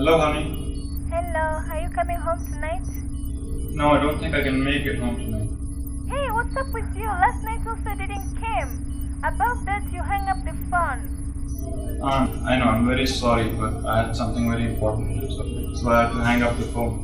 Hello, honey. Hello, are you coming home tonight? No, I don't think I can make it home tonight. Hey, what's up with you? Last night also didn't came. About that, you hung up the phone. I know, I'm very sorry, but I had something very important to do, so I had to hang up the phone.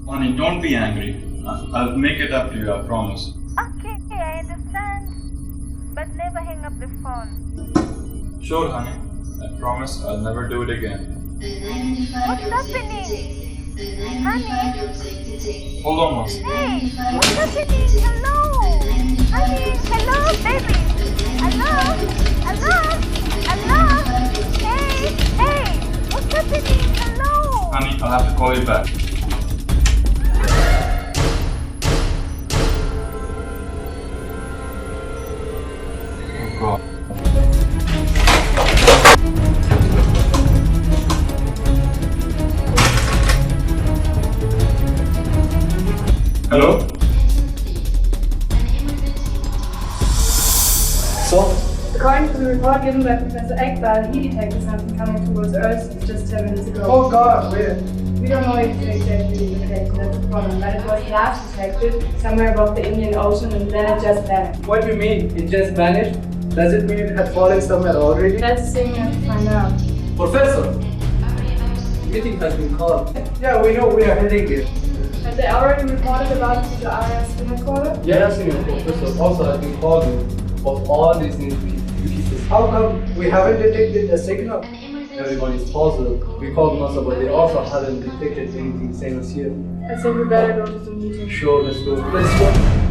Honey, don't be angry. I'll make it up to you, I promise. Okay, I understand. But never hang up the phone. Sure, honey. I promise I'll never do it again. What's happening? Honey? Hold on once. Hey, what's happening? Hello? Honey, hello, baby. Hello? Hello? Hello? Hey, what's happening? Hello? Honey, I'll have to call you back. Oh God. Hello? So, According to the report given by Professor Ekbal, he detected something coming towards Earth just 10 minutes ago. oh God, where? We don't know if it's exactly located, that's the problem, but it was last detected somewhere above the Indian Ocean and then it just vanished. What do you mean? It just vanished? Does it mean it had fallen somewhere already? That's the thing we have to find out. Professor! Meeting has been called. Yeah, we know we are heading there. Have they already reported about it to the RS headquarters? Yes, Senior Professor also has been called of all these new pieces. How come we haven't detected the signal? Everyone is puzzled. We called NASA, but they also haven't detected anything same as here. I think we better go to the meeting. Sure, let's go. Let's go.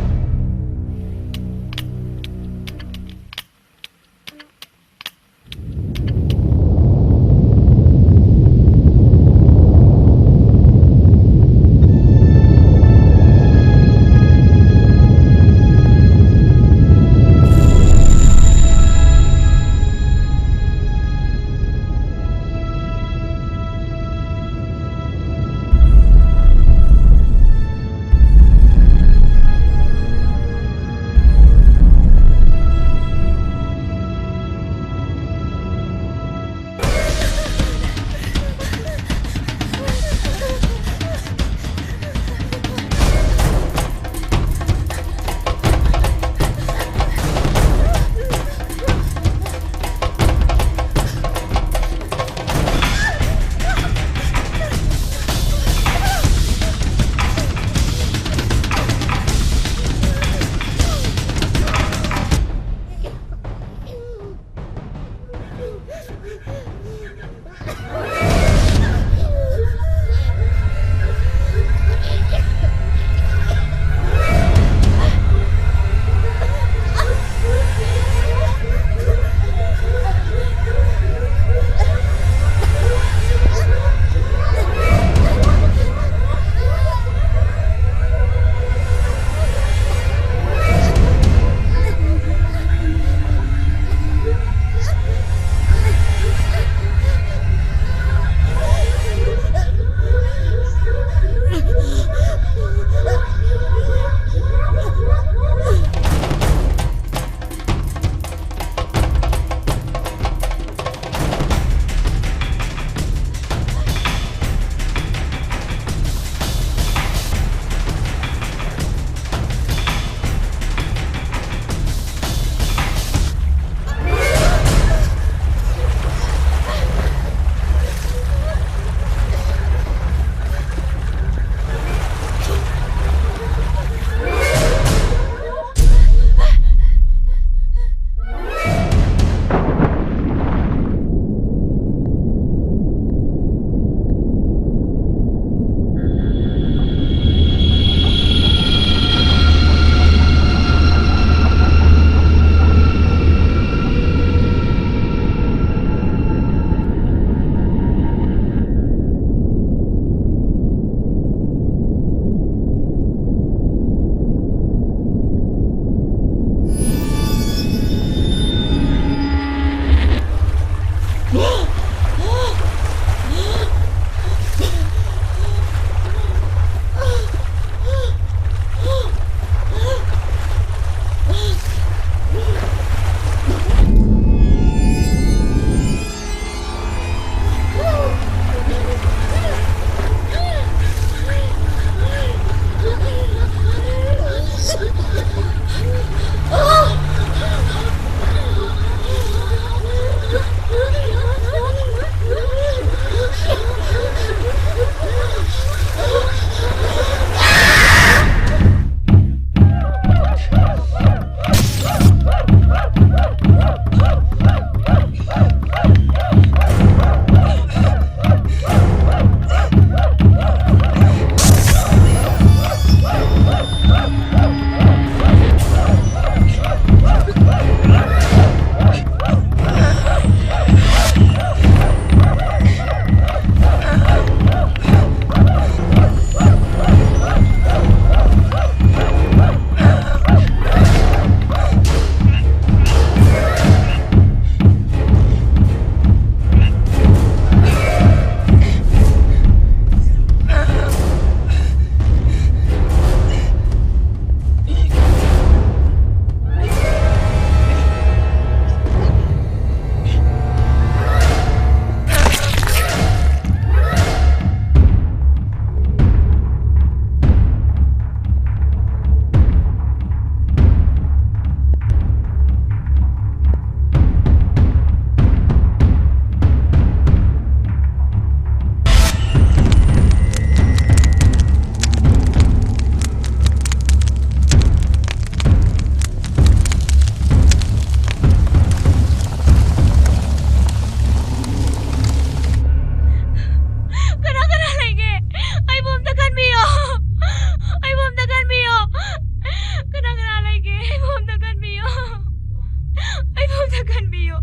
ꯑꯝꯇ ꯈꯟꯕꯤꯌꯨ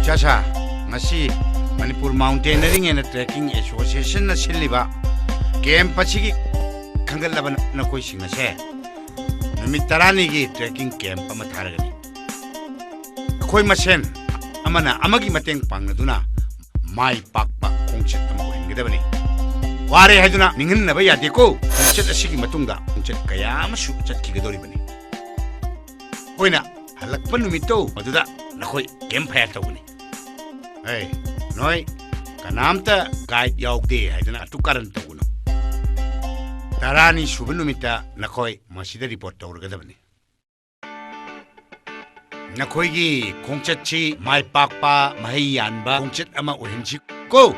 Chasha, ngasi Manipur Mountaineering and Trekking Association na silliba game pachigi khangal laban na koi singa se numit tarani gi trekking camp ama tharagani koi masen amana amagi mateng pangna mai pakpa kongchet ama oingedabani ware haduna ningin naba yade ko kongchet asigi matungda kongchet kaya amasu chatkigedori bani hoina halakpa numito maduda nakoi game fire tawuni hey noi kanamta guide yaugde haidana atukaran tawuno tarani subunumita nakoi masida report tawrgadabani nakoi gi kongchatchi mai pakpa mahi yanba kongchat ama ohinchi ko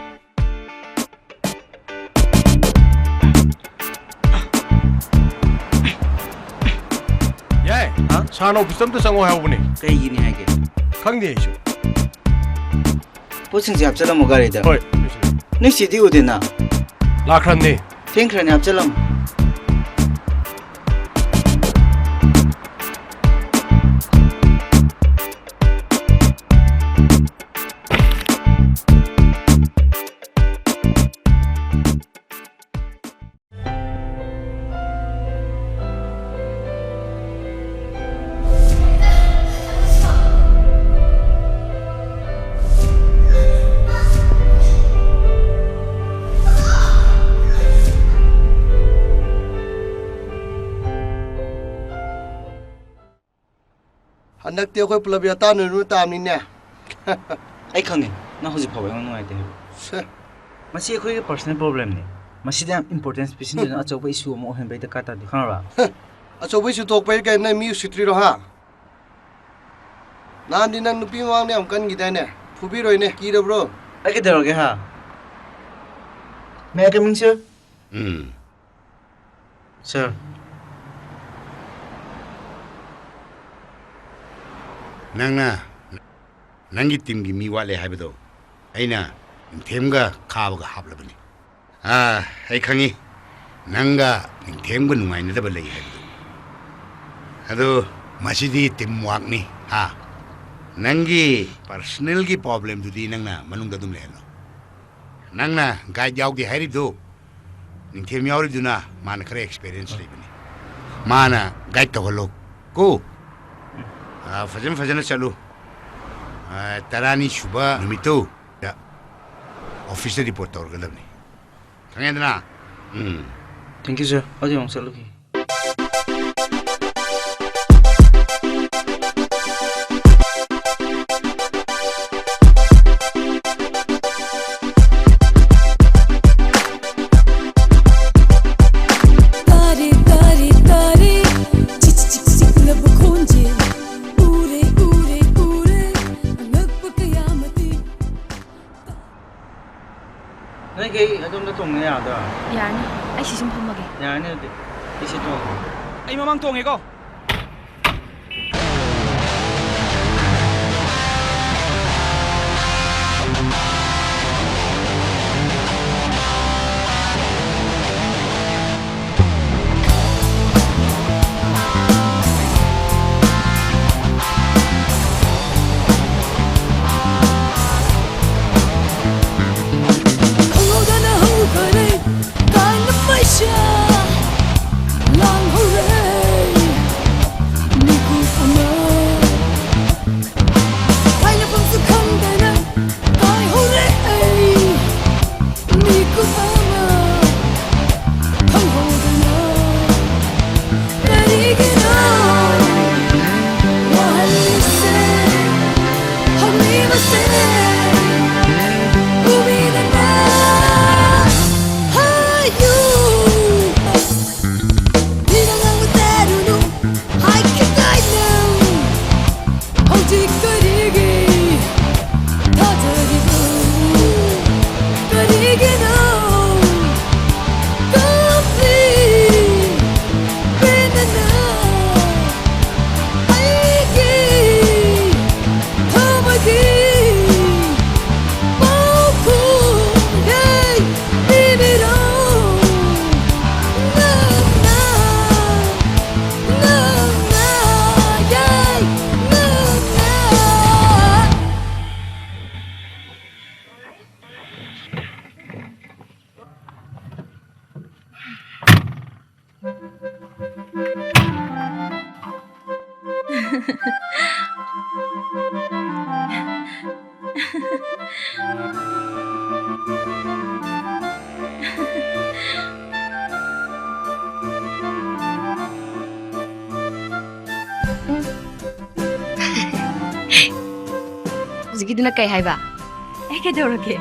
야이 산업 비썸도 상호 해보니 그이기니 하게 강대해줘 보승지 합절람 오가리다 헐 너 시디 어디나 라크란네 탱크라니 합절람 Anak dia kau pelabih tanah nu tam ni ne. ai khang na hoji phabai ngai te masi khoi personal problem ne masih dia importance pisin dina achoba issue mo hen bai da kata di khanara acho bai su tok pai kai na mi sitri ro ha nan din nang nupi wang ne am kan gi dai ne phubi roi ne ki da bro ai ke dero ge ha may I come in, sir? Sir. Nangi team gi mi wale haibado. Aina temga khabaga hablabani. Ai khangi. Nanga temga nungai na dabal lagi haibado. Ado masidi team work ni. Ha. Nangi personal gi problem dudi nangna manungda dum lehno. Nangna guide yaw gi hairibdo. Ning tem yawribduna mana khare experience lebani. Mana guide tawalo ko. Fajana chalu. Tarani shuba numito da office report tawrgadabni. Khangendna. Thank you, sir. Adi ong chaluki. ꯑꯗꯣꯝꯗ ꯇꯣꯡꯅ ꯌꯥꯗ꯭ꯔꯥ? ꯌꯥꯔꯅꯤ. ꯑꯩ ꯁꯤ ꯁꯨꯝ ꯐꯝꯃꯒꯦ. ꯌꯥꯔꯅꯤ ꯑꯗꯨꯗꯤ. ꯑꯩ ꯁꯤ ꯇꯣꯡꯉꯦ. ꯑꯩ ꯃꯃꯥꯡ ꯇꯣꯡꯉꯦꯀꯣ. ꯍꯧꯖꯤꯛꯀꯤꯗꯨꯅ ꯀꯩ ꯍꯥꯏꯕ? ꯑꯩ ꯀꯩꯗꯧꯔꯒꯦ?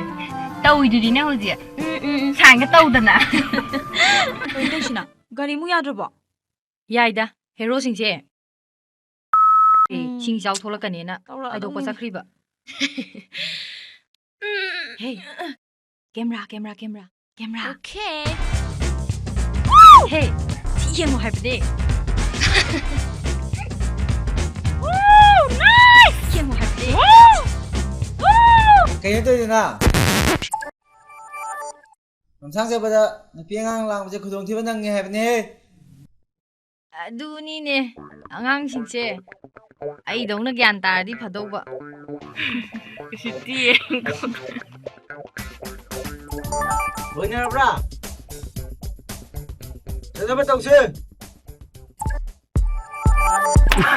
ꯇꯧꯏꯗꯨꯗꯤꯅꯦ ꯍꯧꯖꯤꯛ. ꯁꯥꯏꯟꯒ ꯇꯧꯗꯅ. ꯀꯩ ꯇꯧꯁꯤꯅ? ꯒꯥꯔꯤꯃꯨꯛ ꯌꯥꯗ꯭ꯔꯕꯣ? ꯌꯥꯏꯗ. ꯍꯦꯔꯣꯁꯤꯡꯁꯦ ꯏꯁꯤꯡ ꯏꯆꯥꯎ ꯊꯣꯛꯂꯛꯀꯅꯦꯅ ꯍꯥꯏꯗꯣꯛꯄ ꯆꯠꯈ꯭ꯔꯤꯕ. ꯍꯦ. ꯀꯦꯃꯦꯔꯥ. ꯑꯣꯀꯦ. ꯍꯦ. ꯁꯤ ꯌꯦꯡꯉꯣ ꯍꯥꯏꯕꯅꯦ. ꯌꯦꯡꯉꯣ ꯍꯥꯏꯕꯅꯦ. ꯀꯩꯅꯣ ꯇꯧꯔꯤꯗꯨꯅ? ꯂꯝꯁꯥꯡ ꯆꯠꯄꯗ ꯅꯨꯄꯤ ꯑꯉꯥꯡ ꯂꯥꯡꯕꯁꯦ ꯈꯨꯗꯣꯡꯊꯤꯕ ꯅꯪꯉꯦ ꯍꯥꯏꯕꯅꯦꯍꯦ. ꯑꯗꯨꯅꯤꯅꯦ ꯑꯉꯥꯡꯁꯤꯡꯁꯦ ꯑꯩꯗꯧꯅ ꯒ꯭ꯌꯥꯟ ꯇꯥꯔꯗꯤ ꯐꯗꯧꯕ. ꯂꯣꯏꯅꯔꯕ꯭ꯔꯥ? ꯆꯠꯅꯕ ꯇꯧꯁꯦ.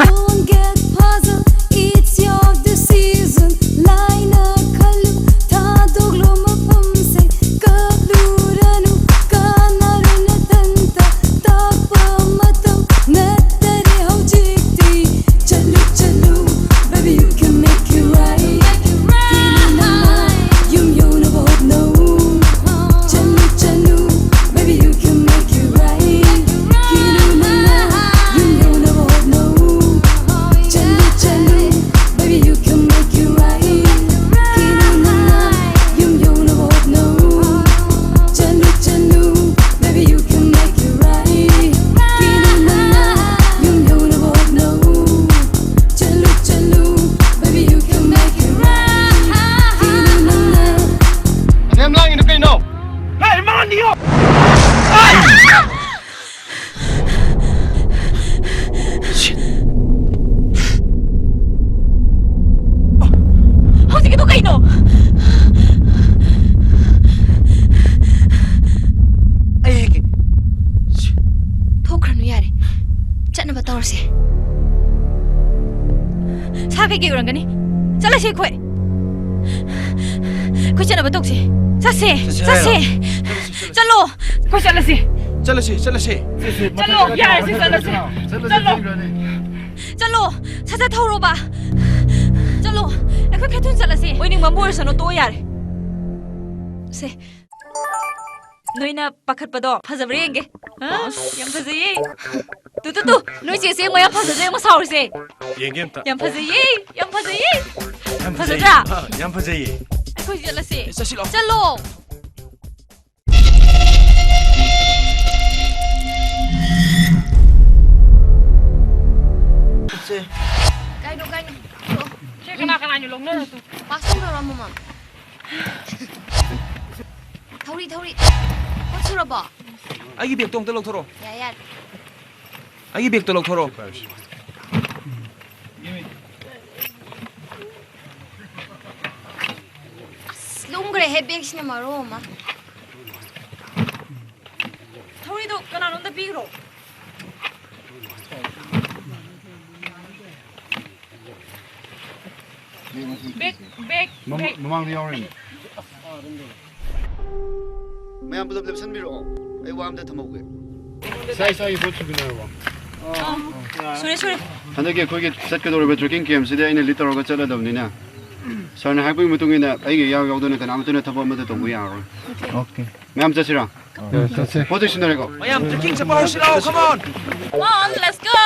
Don't get puzzled, it's your decision. Line up, kalu, thadoglo mafamse, kabluranu, kanaruna tanta, tapa matam, nattare haujikti. Chalu, baby you can make it right. Feeling alive, yum no. Chalu, 아니요. ꯍꯧꯖꯤꯛꯀꯤꯗꯣ ꯀꯩꯅꯣ? ꯑꯩꯒꯤ ꯊꯣꯛꯈ꯭ꯔꯅꯨ ꯌꯥꯔꯦ. ꯆꯠꯅꯕ ꯇꯧꯔꯁꯦ. ꯁꯥ ꯀꯩꯀꯩ 우ರಂꯒꯅꯤ? ꯆꯠꯂꯁꯦ ꯑꯩꯈꯣꯏ. ꯑꯩꯈꯣꯏ ꯆꯠꯅꯕ ꯇꯧꯁꯦ. ꯆꯠꯁꯦ. ꯆꯠꯂꯣ. ꯑꯩꯈꯣꯏ ꯆꯠꯂꯁꯦ. ꯆꯠꯂꯁꯤ. ꯆꯠꯂꯣ. ꯌꯥꯔꯁꯤ ꯆꯠꯂꯁꯦ. ꯆꯠꯂꯣ. ꯁꯠ ꯊꯧꯔꯣꯕ. ꯆꯠꯂꯣ. ꯑꯩꯈꯣꯏ ꯈꯦꯊꯨꯟ ꯆꯠꯂꯁꯦ. ꯑꯣꯏꯅꯤꯡꯕ ꯑꯣꯏꯔꯁꯅꯨ ꯇꯣ ꯌꯥꯔꯦ. ꯁꯦ. ꯅꯣꯏꯅ ꯄꯥꯈꯠꯄꯗꯣ ꯐꯖꯕ꯭ꯔꯥ ꯌꯦꯡꯒꯦ. ꯌꯥꯝ ꯐꯖꯩꯌꯦ. ꯇꯨ ꯅꯣꯏ ꯆꯦꯁꯦ ꯌꯦꯡꯉꯣ ꯌꯥꯝ ꯐꯖꯗ꯭ꯔꯦ ꯌꯦꯡꯉꯣ ꯁꯥꯎꯔꯤꯁꯦ. ꯌꯦꯡꯒꯦ ꯑꯝꯇ. ꯌꯥꯝ ꯐꯖꯩꯌꯦ. ꯐꯖꯗ꯭ꯔꯥ? ꯌꯥꯝ ꯐꯖꯩꯌꯦ. ꯑꯩꯈꯣꯏ ꯆꯠꯂꯁꯦ. ꯆꯠꯁꯤꯂꯣ. ꯆꯠꯂꯣ. Kaino. ꯁꯦ ꯀꯅꯥ ꯂꯧꯅꯔꯁꯨ. Pasura mama. Thori. What suraba? ꯑꯩꯒꯤ ꯕꯦꯛꯇꯣ ꯑꯝꯇ ꯂꯧꯊꯣꯔꯣ. Yeah. ꯑꯩꯒꯤ ꯕꯦꯛꯇꯣ ꯂꯧꯊꯣꯔꯣ. Slungre he bag sina maroma. ꯊꯧꯔꯤꯗꯣ ꯀꯅꯥꯅꯣꯝꯗ ꯄꯤꯈ꯭ꯔꯣ. ꯕꯦꯛ. ꯃꯃꯥꯡꯗ ꯌꯥꯎꯔꯦ. ꯃꯌꯥꯝ ꯄꯨꯂꯞ ꯂꯦꯞꯁꯟꯕꯤꯔꯛꯑꯣ. ꯑꯩ ꯋꯥ ꯑꯝꯇ ꯊꯝꯍꯧꯒꯦ. ꯏꯁꯥꯒꯤ ꯄꯣꯠ ꯁꯨꯕꯤꯅꯔꯕꯣ? ꯁꯨꯔꯦ. ꯍꯟꯗꯛꯀꯤ ꯑꯩꯈꯣꯏꯒꯤ ꯆꯠꯀꯗꯧꯔꯤꯕ ꯇ꯭ꯔꯦꯀꯤꯡ ꯀꯦꯝꯞꯁꯤꯗ ꯑꯩꯅ ꯂꯤꯗ ꯇꯧꯔꯒ ꯆꯠꯂꯗꯕꯅꯤꯅ ꯁꯥꯔꯅ ꯍꯥꯏꯕꯒꯤ ꯃꯇꯨꯡ ꯏꯟꯅ ꯑꯩꯒ ꯌꯥꯎꯗꯅ ꯀꯅꯥꯝꯇꯅ ꯊꯕꯛ ꯑꯃꯠꯇ ꯇꯧꯕ ꯌꯥꯔꯣꯏ. Okay. ꯃꯌꯥꯝ ꯆꯠꯁꯤꯔꯥ? That's it. ꯄꯣꯠ ꯁꯨꯅꯔꯦꯀꯣ? ꯃꯌꯥꯝ ꯇ꯭ꯔꯦꯀꯤꯡ ꯆꯠꯄ ꯍꯧꯔꯁꯤꯔꯣ. Come on. Come on, let's go.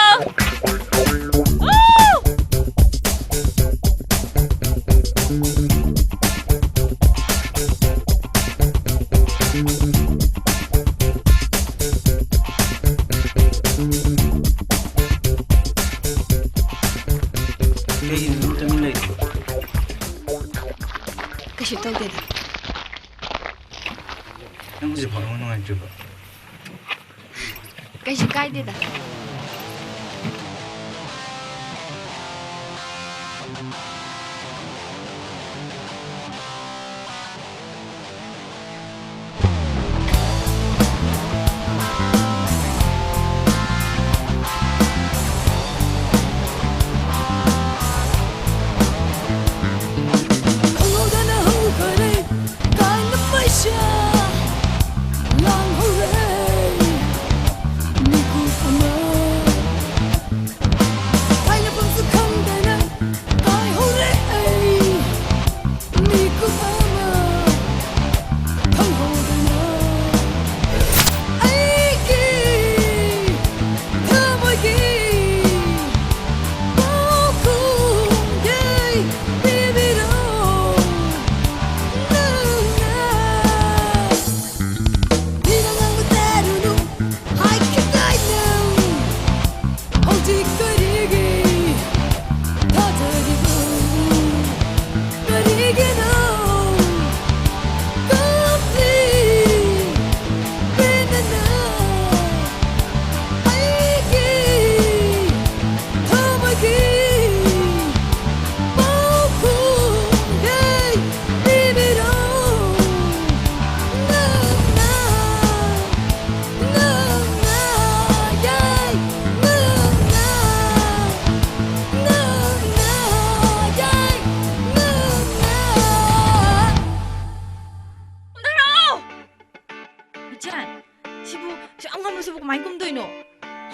Kashi tawdeda. ꯅꯪꯁꯦ ꯐꯪꯕ ꯅꯨꯡꯉꯥꯏꯇ꯭ꯔꯤꯕ. Kashi kaideda.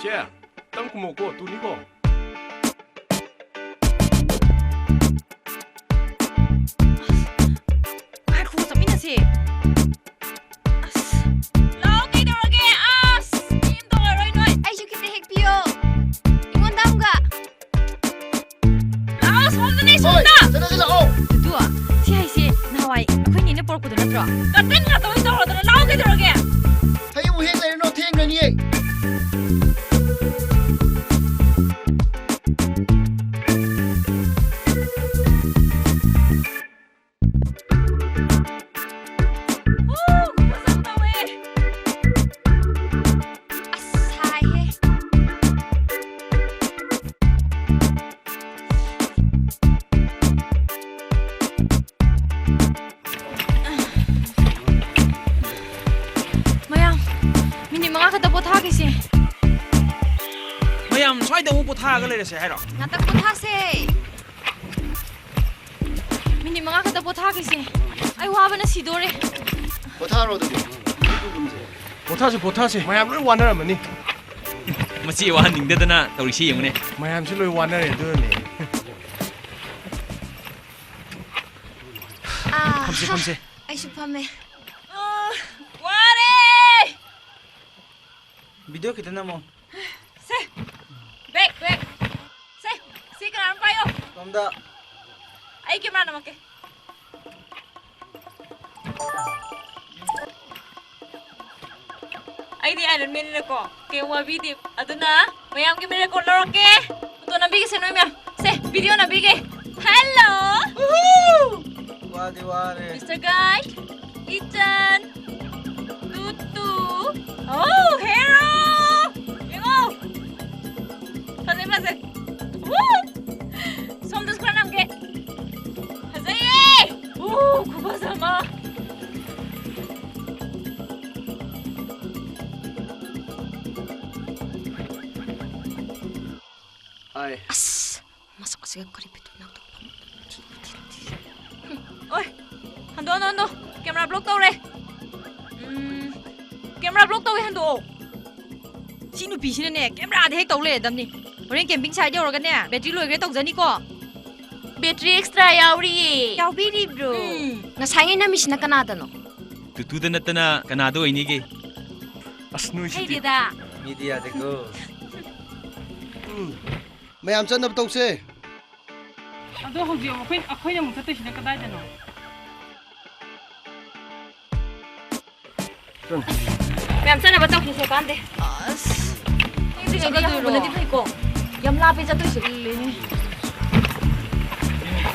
쟤, 땅콩 먹고 돈 이거. ꯉꯥꯏꯈꯣ ꯆꯠꯃꯤꯟꯅꯁꯦ. ꯂꯥꯎ ꯀꯩꯗꯧꯔꯒꯦ? ꯀꯩꯝ ꯇꯧꯔꯔꯣꯏ ꯅꯣꯏ. ꯑꯩꯁꯨ ꯈꯤꯇ ꯍꯦꯛꯄꯤꯌꯣ. ꯑꯩꯉꯣꯟꯗ ꯑꯃꯒ. ꯂꯥꯎ ꯁꯣꯝꯗꯅꯦ ꯁꯣꯝꯗ. ꯆꯠꯂꯁꯤ ꯂꯥꯛꯑꯣ. ꯑꯗꯨ ꯁꯤ ꯍꯥꯏꯁꯦ ꯅꯍꯥꯟꯋꯥꯏ ꯑꯩꯈꯣꯏ ꯅꯦꯅ ꯄꯣꯔꯛꯄꯗꯣ ꯅꯠꯇ꯭ꯔꯣ? ꯀꯇꯟ ꯉꯥꯛꯇ ꯑꯣꯏꯅ ꯇꯧꯔꯗꯅ ꯂꯥꯎ ꯀꯩꯗꯧꯔꯒꯦ? ꯍꯌꯦꯡꯕꯨ ꯍꯦꯛ ꯂꯩꯔꯅꯣ ꯊꯦꯡꯈ꯭ꯔꯅꯤꯌꯦ. Mga khata pothagise. mayam swai da mu pothaga leirase hairo Ngata pothase. Minit mga khata pothagise. Ai waba na sidore. Potharo do. 보타세 보타세 mayam loi wannaramani masi wa ningdadana tawrisi yengune mayam si loi wannare done Ah. 컴세 Ai su phame. Ware! video kita namo Se. Back. Se. Si kana payo. kamda Ai camera namake. Ai di iron man ko. Ke wa video aduna mayam ke mere ko loroke. To na bigi se no mya. Se video na bigi. Hello. wadi ware Mr. Guy. Ethan. Tutu. Oh, hero. Yengo. Pase. Woo. Som das kranam ke. Hazaye. Kubasama. Ai. As. Masuk kasi karipit na to. Oi. Hando. Camera block tau re. Camera block tau hando. Sinu pi sine ne camera de hek tau le dam ni. Horen camping site yaw ga ne battery loi gre tau jani ko. Battery extra yauri. Yaw bi ri bro. Ngasangay na misina kanada no. tutu da natana kanado ini ge asnu Hey si dida. media de go Mayam chanab tawse. Ado hoji akhoi mu thate sine kadai dano. Ma'am sana batau ki se kande. As. Hindi ka ga do na di ko. Yam la pe jatu se le ni.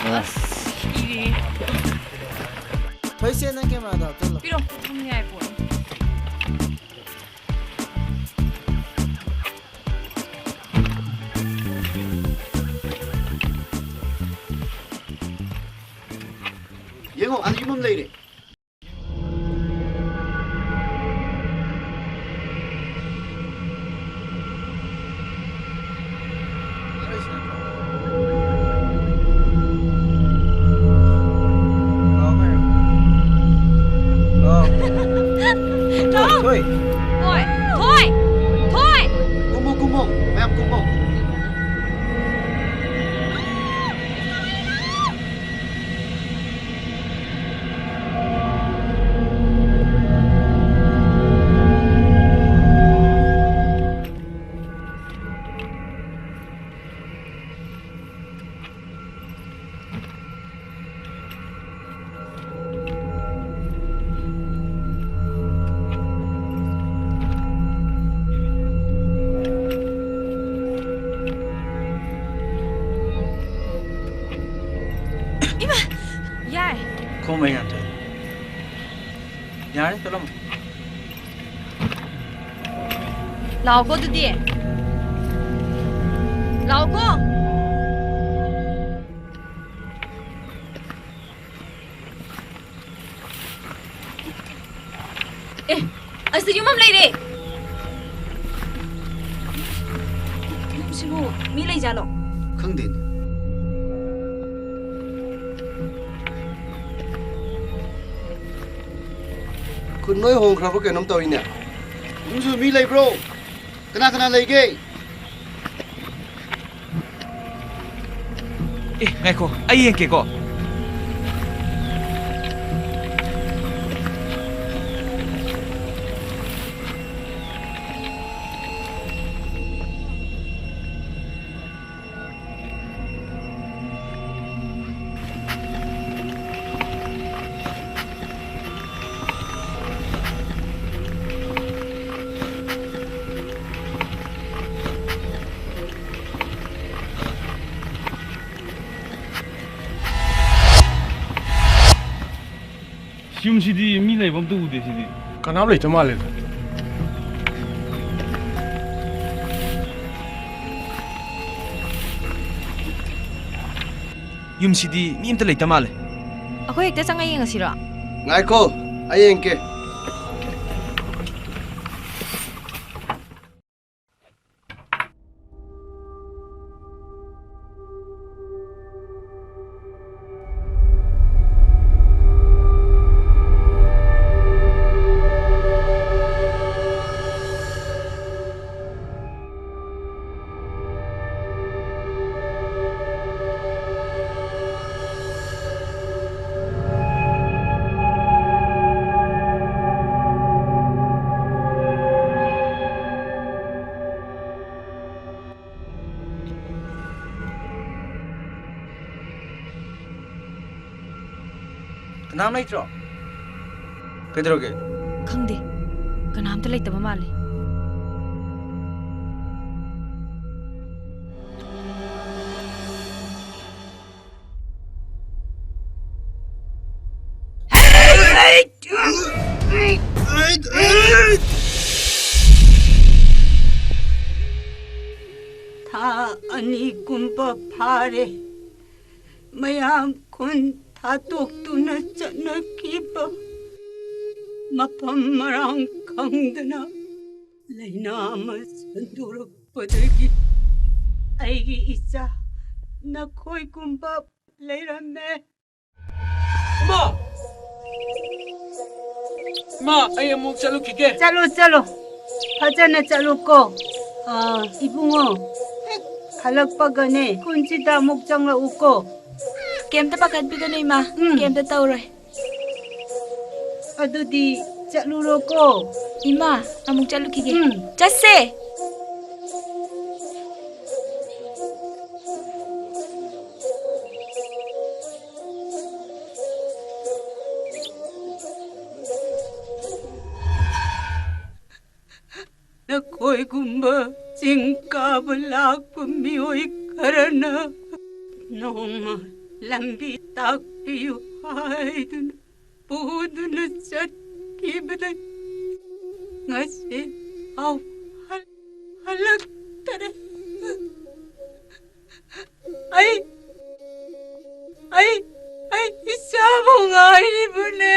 As. Iri. paise na camera da to Piro, ni ai po. Yengo an yumam leire. thôi Thôi. Kumo. Mayam kumo. Yai. không mấy ngàn nhá tôi làm Lao ko du di. Lao ko. Asa yung mam lady. Yung sigo mi lay jalo. Khangdin. Kun noi hong khra ke nom tawine. Umsu mi lei bro. Kana lei ge. ngay cô ai yên kìa cô yumsidi mi lei bam tu de sidi kanam lei chama le yumsidi mi imta lei tamale Akhoi ekta changa yeng asira. Ngai ko. Ayeng ke. ꯀꯅꯥꯝ ꯂꯩꯇ꯭ꯔꯣ ꯀꯩꯗꯧꯔꯒꯦ ꯈꯪꯗꯦ ꯀꯅꯥꯝꯇ ꯂꯩꯇꯕ ꯃꯥꯜꯂꯦ ꯊꯥ ꯑꯅꯤꯒꯨꯝꯕ ꯐꯥꯔꯦ ꯃꯌꯥꯝ ꯈꯨꯟ ꯊꯥꯗꯣꯛꯇꯨꯅ ꯆꯠꯅꯈꯤꯕ ꯃꯐꯝ ꯃꯔꯥꯡ ꯈꯪꯗꯅ ꯂꯩꯅꯥ ꯑꯃ ꯁꯟꯗꯣꯔꯛꯄꯗꯒꯤ ꯑꯩꯒꯤ ꯏꯆꯥ ꯅꯈꯣꯏꯒꯨꯝꯕ ꯂꯩꯔꯝꯃꯦ ꯃꯥ ꯑꯩ ꯑꯃꯨꯛ ꯆꯠꯂꯨꯈꯤꯒꯦ ꯆꯠꯂꯣ ꯐꯖꯅ ꯆꯠꯂꯨꯀꯣ 이붕어 할락바가네 콘치다 목장라 웃고 ꯀꯩꯝꯇ ꯄꯥꯈꯠꯄꯤꯒꯅꯨ ꯏꯃꯥ ꯀꯩꯝꯇ ꯇꯧꯔꯣꯏ ꯑꯗꯨꯗꯤ ꯆꯠꯂꯨꯔꯣꯀꯣ ꯏꯃꯥ ꯑꯃꯨꯛ ꯆꯠꯂꯨꯈꯤꯒꯦ ꯆꯠꯁꯦ ꯅꯈꯣꯏꯒꯨꯝꯕ ꯆꯤꯡ ꯀꯥꯕ ꯂꯥꯛꯄ ꯃꯤꯑꯣꯏ ꯈꯔꯅ ꯅꯣꯡꯃ ꯂꯝꯕꯤ ꯇꯥꯛꯄꯤꯌꯨ ꯍꯥꯏꯗꯨꯅ ꯄꯨꯗꯨꯅ ꯆꯠꯈꯤꯕꯗ ꯉꯁꯤ ꯍꯜꯂꯛꯇꯔꯦ ꯑꯩ 이사부 가이브네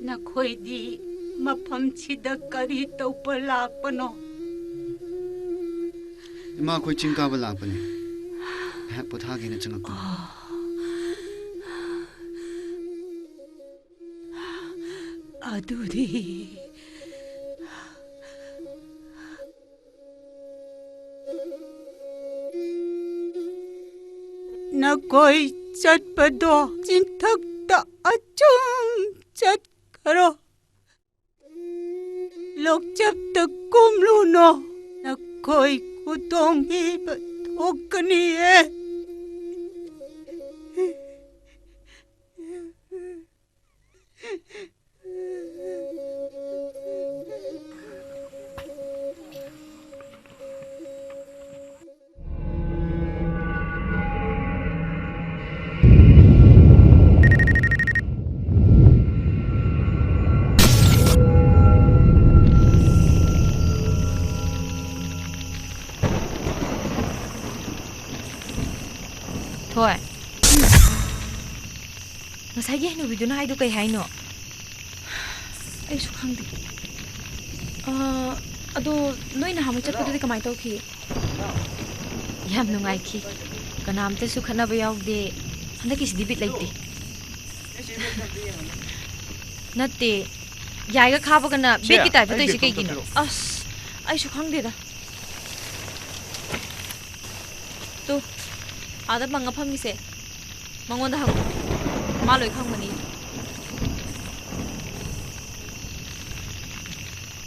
नखोइदी मफम छिदा करी तौप लापनो इमा कोई चिंकाबा लापने है पोथागेना चंगक अदुरी नकोई चटपदो चिंथकता अचूम चटकरो लोग जब तक कुमलूनो नकोई कुतोंगी बतोकनी है thôi ngасꯥꯏꯒꯤ ꯍꯩꯅꯨꯕꯤꯗꯨꯅ ꯍꯥꯏꯗꯣ ꯀꯩ ꯍꯥꯏꯅꯣ ꯑꯩꯁꯨ ꯈꯪꯗꯦ ꯑꯗꯣ ꯅꯣꯏꯅ ꯍꯥꯃꯨ ꯆꯠꯄꯗꯨꯗꯤ ꯀꯃꯥꯏꯅ ꯇꯧꯈꯤ ꯌꯥꯝ ꯅꯨꯡꯉꯥꯏꯈꯤ ꯀꯅꯥꯝꯇꯁꯨ ꯈꯠꯅꯕ ꯌꯥꯎꯗꯦ ꯍꯟꯗꯛꯀꯤꯁꯤꯗꯤ ꯕꯤꯠ ꯂꯩꯇꯦ ꯅꯠꯇꯦ ꯌꯥꯏꯒ ꯈꯥꯕꯒꯅ ꯕꯦꯠꯀꯤ ꯇꯥꯏꯞꯇ ꯇꯧꯏꯁꯦ ꯀꯩꯒꯤꯅꯣ ꯑꯁ ꯑꯩꯁꯨ ꯈꯪꯗꯦꯗ ꯇꯨ आदा मंगा फमीसे मंगोंदा हंगो मा लोई खंगमनी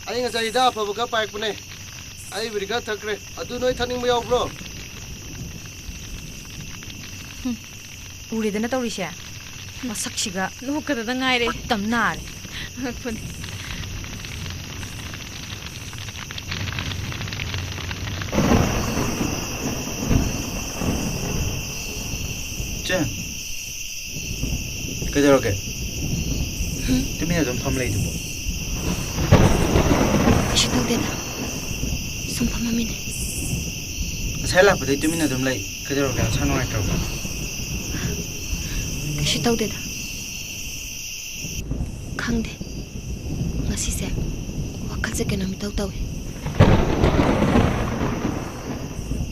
आई ngасai da phabu ka paik pune ai biriga thakre adu noi thaning ma yawbro उरेदना तौरीसे मसक्सिगा नोकददा ngaire tamnare फुन ꯆꯦ ꯀꯩꯗꯧꯔꯒꯦ ꯇꯨꯃꯤꯟꯅ ꯑꯗꯨꯝ ꯐꯝ ꯂꯩꯗꯨꯕꯣ ꯀꯩꯁꯨ ꯇꯧꯗꯦꯗ ꯁꯨꯝ ꯐꯝꯃꯝꯃꯤꯅꯦ ꯉꯁꯥꯏ ꯂꯥꯛꯄꯗꯩ ꯇꯨꯃꯤꯟꯅ ꯑꯗꯨꯝ ꯂꯩ ꯀꯩꯗꯧꯔꯒꯦ ꯅꯁꯥ ꯅꯨꯡꯉꯥꯏꯇ꯭ꯔꯕꯣ ꯀꯩꯁꯨ ꯇꯧꯗꯦꯗ ꯈꯪꯗꯦ ꯉꯁꯤꯁꯦ ꯋꯥꯈꯜꯁꯦ ꯀꯩꯅꯣꯝ ꯏꯇꯧ ꯇꯧꯏ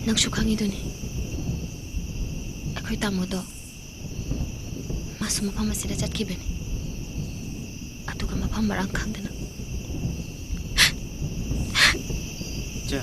ꯅꯪꯁꯨ ꯈꯪꯉꯤꯗꯨꯅꯤ ꯑꯩꯈꯣꯏ ꯇꯥꯃꯣꯗꯣ ꯃꯥꯁꯨ ꯃꯐꯝ ꯑꯁꯤꯗ ꯆꯠꯈꯤꯕꯅꯤ ꯑꯗꯨꯒ ꯃꯐꯝ ꯃꯔꯥꯡ ꯈꯪꯗꯅ ꯆꯦ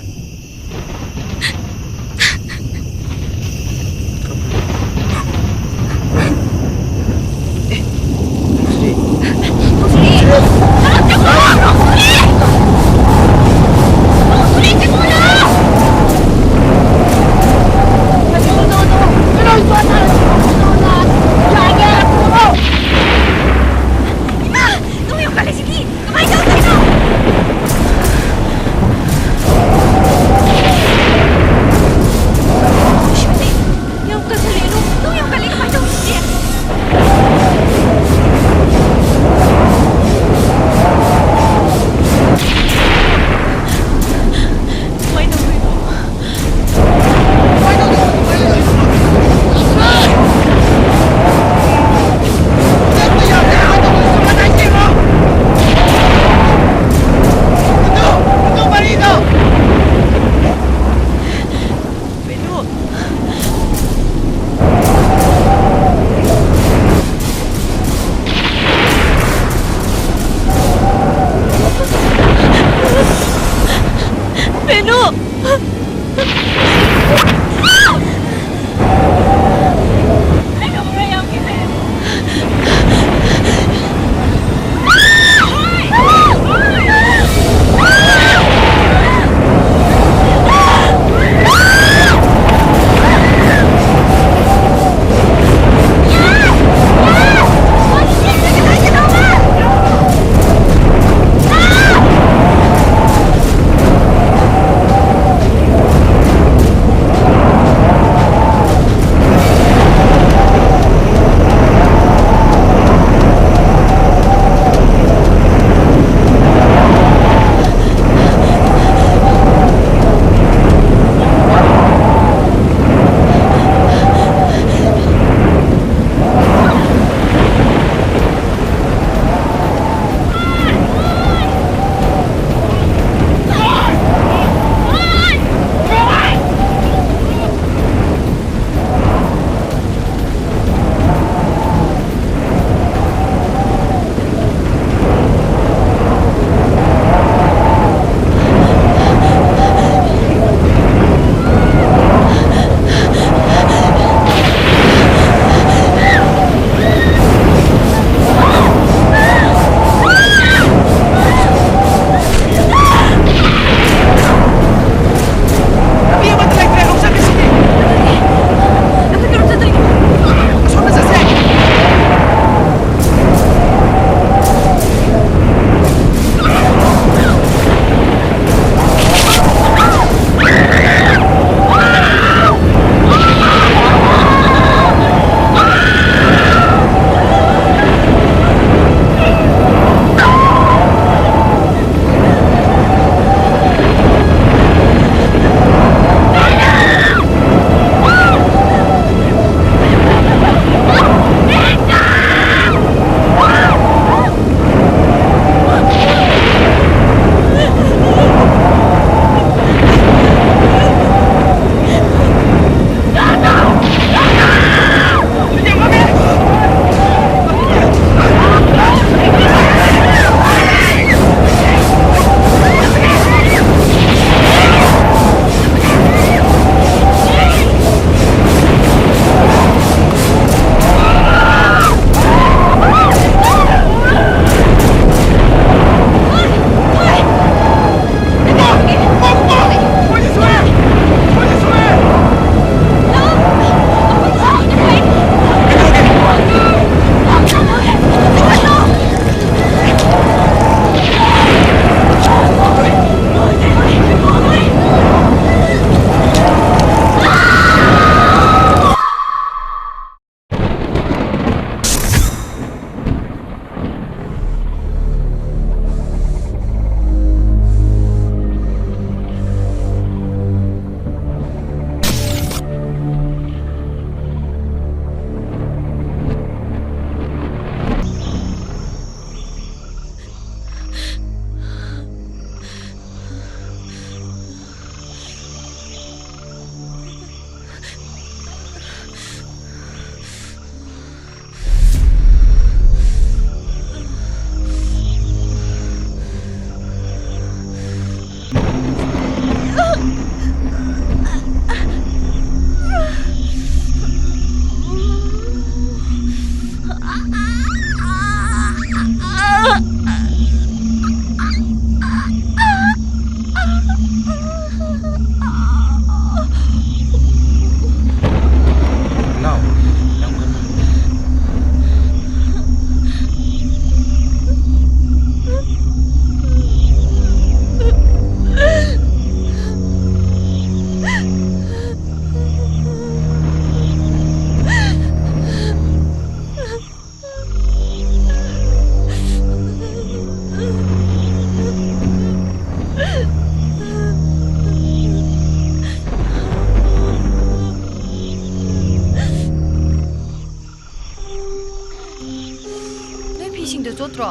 ꯆꯣꯠꯇ꯭ꯔꯣ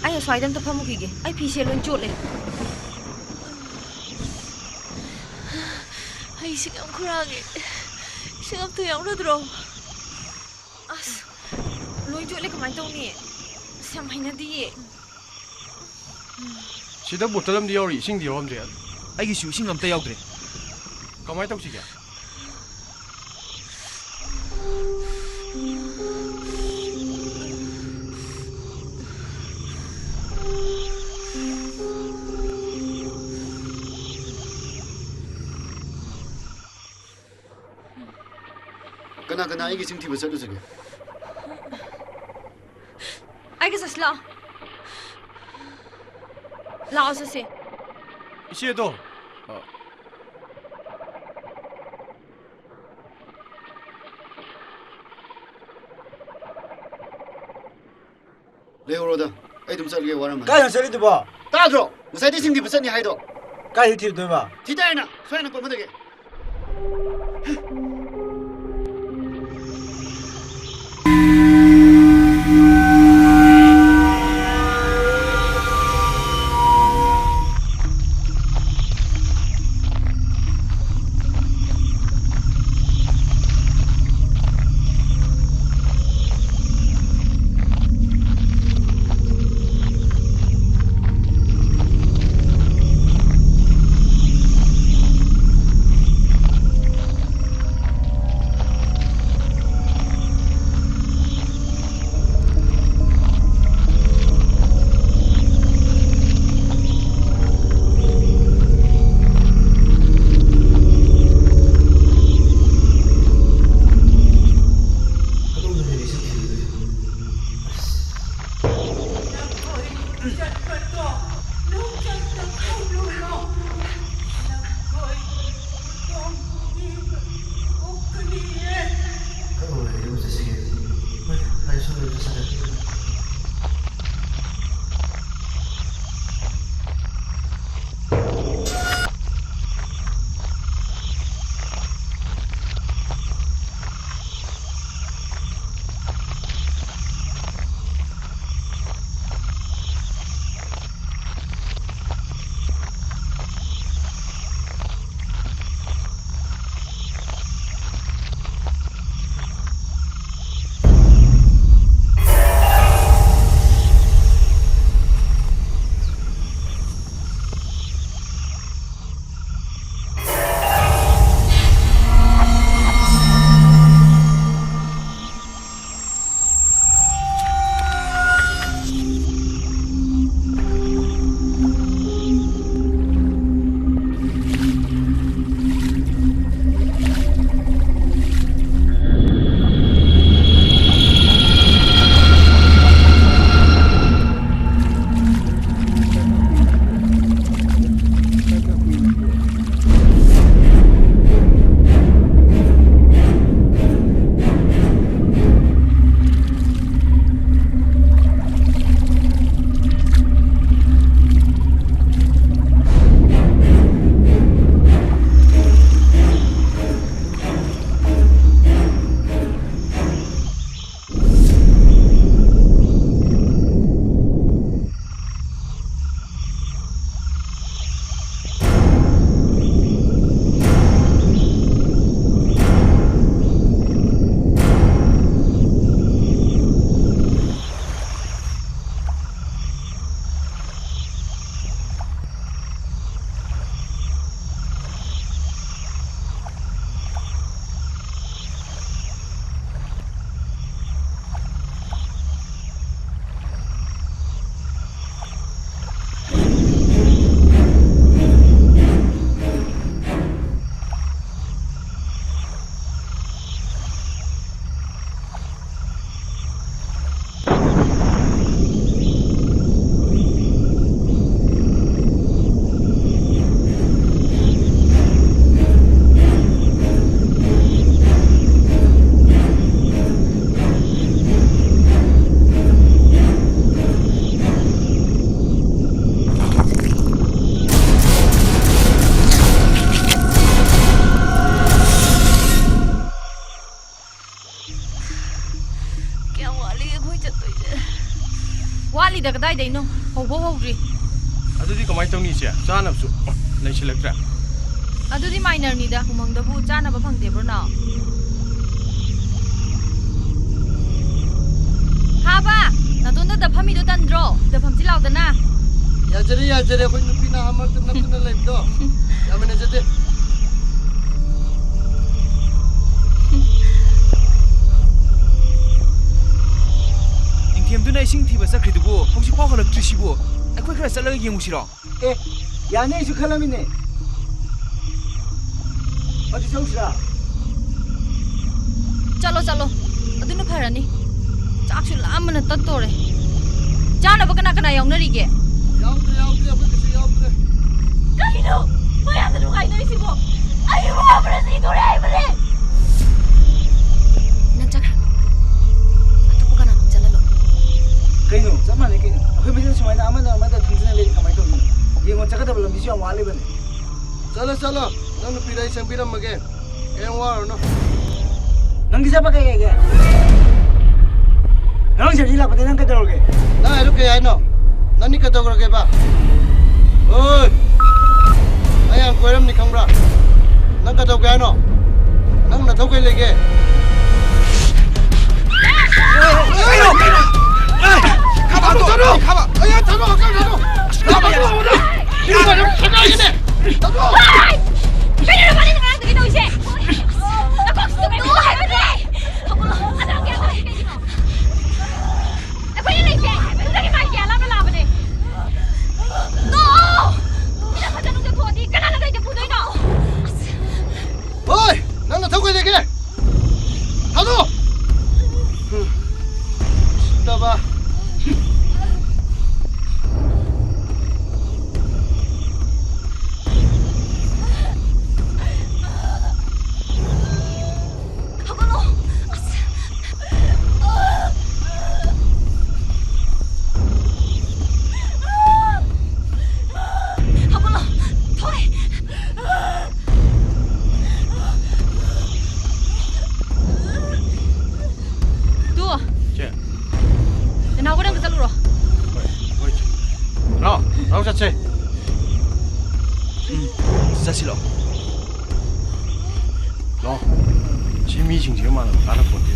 ꯑꯩ ꯑꯁ꯭ꯋꯥꯏꯗ ꯑꯝꯇ ꯐꯝꯃꯨꯈꯤꯒꯦ ꯑꯩ ꯐꯤꯁꯦ ꯂꯣꯏ ꯆꯣꯠꯂꯦ ꯑꯩ ꯏꯁꯤꯡ ꯌꯥꯝ ꯈꯨꯔꯥꯡꯉꯦ ꯏꯁꯤꯡ ꯑꯝꯇ ꯌꯥꯎꯅꯗ꯭ꯔꯣ ꯑꯁ ꯂꯣꯏ ꯆꯣꯠꯂꯦ ꯀꯃꯥꯏꯅ ꯇꯧꯅꯤ ꯑꯁ ꯌꯥꯝ ꯍꯩꯅꯗꯤꯌꯦ ꯁꯤꯗ ꯕꯣꯇꯜ ꯑꯃꯗꯤ ꯌꯥꯎꯔꯤ ꯏꯁꯤꯡꯗꯤ ꯌꯥꯎꯔꯝꯗ꯭ꯔꯦ ꯑꯩꯒꯤꯁꯨ ꯏꯁꯤꯡ ꯑꯝꯇ ꯌꯥꯎꯗ꯭ꯔꯦ ꯀꯃꯥꯏꯅ ꯇꯧꯁꯤꯒꯦ ꯀꯅꯥ ꯑꯩꯒꯤ ꯆꯤꯡ ꯊꯤꯕ ꯆꯠꯂꯨꯁꯤꯒꯦ ꯑꯩꯒ ꯆꯠꯁꯤ ꯂꯥꯛꯑꯣ ꯂꯥꯛꯑꯣ ꯆꯠꯁꯤ 이씨도 레오로다 ꯑꯩ ꯑꯗꯨꯝ ꯆꯠꯂꯒꯦ ꯋꯥꯔꯝꯃꯅꯤ ꯀꯥꯏꯗ ꯆꯠꯂꯤꯗꯨꯕꯣ ꯇꯥꯗ꯭ꯔꯣ ꯉꯁꯥꯏꯗꯤ ꯆꯤꯡ ꯊꯤꯕ ꯆꯠꯅꯤ ꯍꯥꯏꯗꯣ ꯀꯥꯏꯗ ꯊꯤꯕꯗꯣꯏꯕ ꯊꯤꯗꯥꯏꯅ ꯁ꯭ꯋꯥꯏꯅ ꯄꯣꯠꯃꯗꯒꯤ ꯋꯥꯠꯂꯤꯗ ꯀꯗꯥꯏꯗꯩꯅꯣ ꯍꯧꯕ ꯍꯧꯗ꯭ꯔꯤ ꯑꯗꯨꯗꯤ ꯀꯃꯥꯏ ꯇꯧꯅꯤ ꯏꯆꯦ ꯆꯥꯅꯕꯁꯨ ꯂꯩꯁꯤꯜꯂꯛꯇ꯭ꯔꯦ ꯑꯗꯨꯗꯤ ꯃꯥꯏꯅꯔꯅꯤꯗ ꯎꯃꯪꯗꯕꯨ ꯆꯥꯅꯕ ꯐꯪꯗꯦꯕ꯭ꯔꯣ ꯅꯥꯎ ꯍꯥꯕ ꯅꯇꯣꯟꯗ ꯗꯐꯝꯃꯤꯗꯣ ꯇꯟꯗ꯭ꯔꯣ ꯗꯐꯝꯁꯤ ꯂꯥꯎꯗꯅ ꯌꯥꯖꯔꯦ ꯑꯩꯈꯣꯏ ꯅꯨꯄꯤꯅ ꯑꯃꯛꯇ ꯅꯞꯇꯨꯅ ꯂꯩꯕꯗꯣ ꯌꯥꯝꯅ ꯅꯖꯗꯦ ꯌꯧꯗ꯭ꯔꯤꯁꯤꯕꯨ ꯑꯩꯈꯣꯏ ꯈꯔ ꯆꯠꯂꯒ ꯌꯦꯡꯉꯨꯁꯤꯔꯣ? ꯑꯦ ꯌꯥꯅꯤ ꯑꯩꯁꯨ ꯈꯜꯂꯝꯃꯤꯅꯦ ꯑꯗꯨ ꯆꯧꯁꯤꯔꯥ? ꯆꯠꯂꯣ ꯆꯠꯂꯣ ꯑꯗꯨꯅ ꯐꯔꯅꯤ ꯆꯥꯛꯁꯨ ꯂꯥꯝꯕꯅ ꯇꯠꯇꯣꯔꯦ ꯆꯥꯅꯕ ꯀꯅꯥ ꯀꯅꯥ ꯌꯥꯎꯅꯔꯤꯒꯦ? ꯌꯥꯎꯗ꯭ꯔꯦ ꯑꯩꯈꯣꯏ ꯀꯩꯁꯨ ꯌꯥꯎꯗ꯭ꯔꯦ ꯀꯩꯅꯣ ꯃꯌꯥꯝꯅ ꯅꯨꯡꯉꯥꯏꯅꯔꯤꯁꯤꯕꯣ? ꯑꯩ ꯋꯥꯕꯅ ꯁꯤꯗꯣꯔꯦ ꯍꯥꯏꯕꯅꯦ. ꯅꯪ ꯆꯠꯈ꯭ꯔꯅꯣ ꯑꯇꯣꯞꯄ ꯀꯅꯥꯅꯣ ꯆꯠꯍꯜꯂꯣ. ꯀꯩꯅꯣ ꯆꯞ ꯃꯥꯟꯅꯩ ꯀꯩꯅꯣ ꯑꯩꯈꯣꯏ ꯃꯁꯦꯟ ꯁꯨꯃꯥꯏꯅ ꯑꯃꯅ ꯑꯃꯗ ꯊꯤꯡꯖꯤꯟꯅ ꯂꯩꯔꯗꯤ ꯀꯃꯥꯏꯅ ꯇꯧꯗꯣꯏꯅꯣ? ꯌꯦꯡꯉꯣ ꯆꯠꯀꯗꯕ ꯂꯝꯕꯤꯁꯨ ꯌꯥꯝ ꯋꯥꯠꯂꯤꯕꯅꯦ. ꯆꯠꯂꯣ ꯅꯪ ꯅꯨꯄꯤꯗ ꯑꯩ ꯁꯦꯝꯕꯤꯔꯝꯃꯒꯦ ꯀꯩꯝ ꯋꯥꯔꯨꯅꯣ. ꯅꯪꯗꯤ ꯆꯠꯄ ꯀꯩ ꯍꯥꯏꯒꯦ? ꯅꯪ ꯖꯔꯅꯤ ꯂꯥꯛꯄꯗ ꯅꯪ ꯀꯩꯗꯧꯔꯒꯦ? ꯅꯪ ꯍꯥꯏꯔꯣ ꯀꯩ ꯍꯥꯏꯅꯣ? ꯅꯪꯗꯤ ꯀꯩꯗꯧꯔꯒꯦꯕ? ꯍꯣꯏ ꯑꯩ ꯌꯥꯝ ꯀꯣꯏꯔꯝꯅꯤ ꯈꯪꯕ꯭ꯔꯥ? ꯅꯪ ꯀꯩꯗꯧꯒꯦ ꯍꯥꯏꯅꯣ? ꯅꯪ ꯅꯊꯧ ꯀꯩ ꯂꯩꯒꯦ? ꯍꯣꯏ ꯅꯪ ꯅꯊꯧ ꯀꯩ ꯂꯩꯒꯦ? ꯊꯥꯗꯣ! ꯇꯕ ꯆꯠꯁꯤꯂꯣ. ꯂꯥꯛꯑꯣ ꯁꯤ ꯃꯤꯁꯤꯡꯁꯤꯒ ꯃꯥꯟꯅꯕ ꯀꯥꯟꯅꯄꯣꯟꯇꯦ.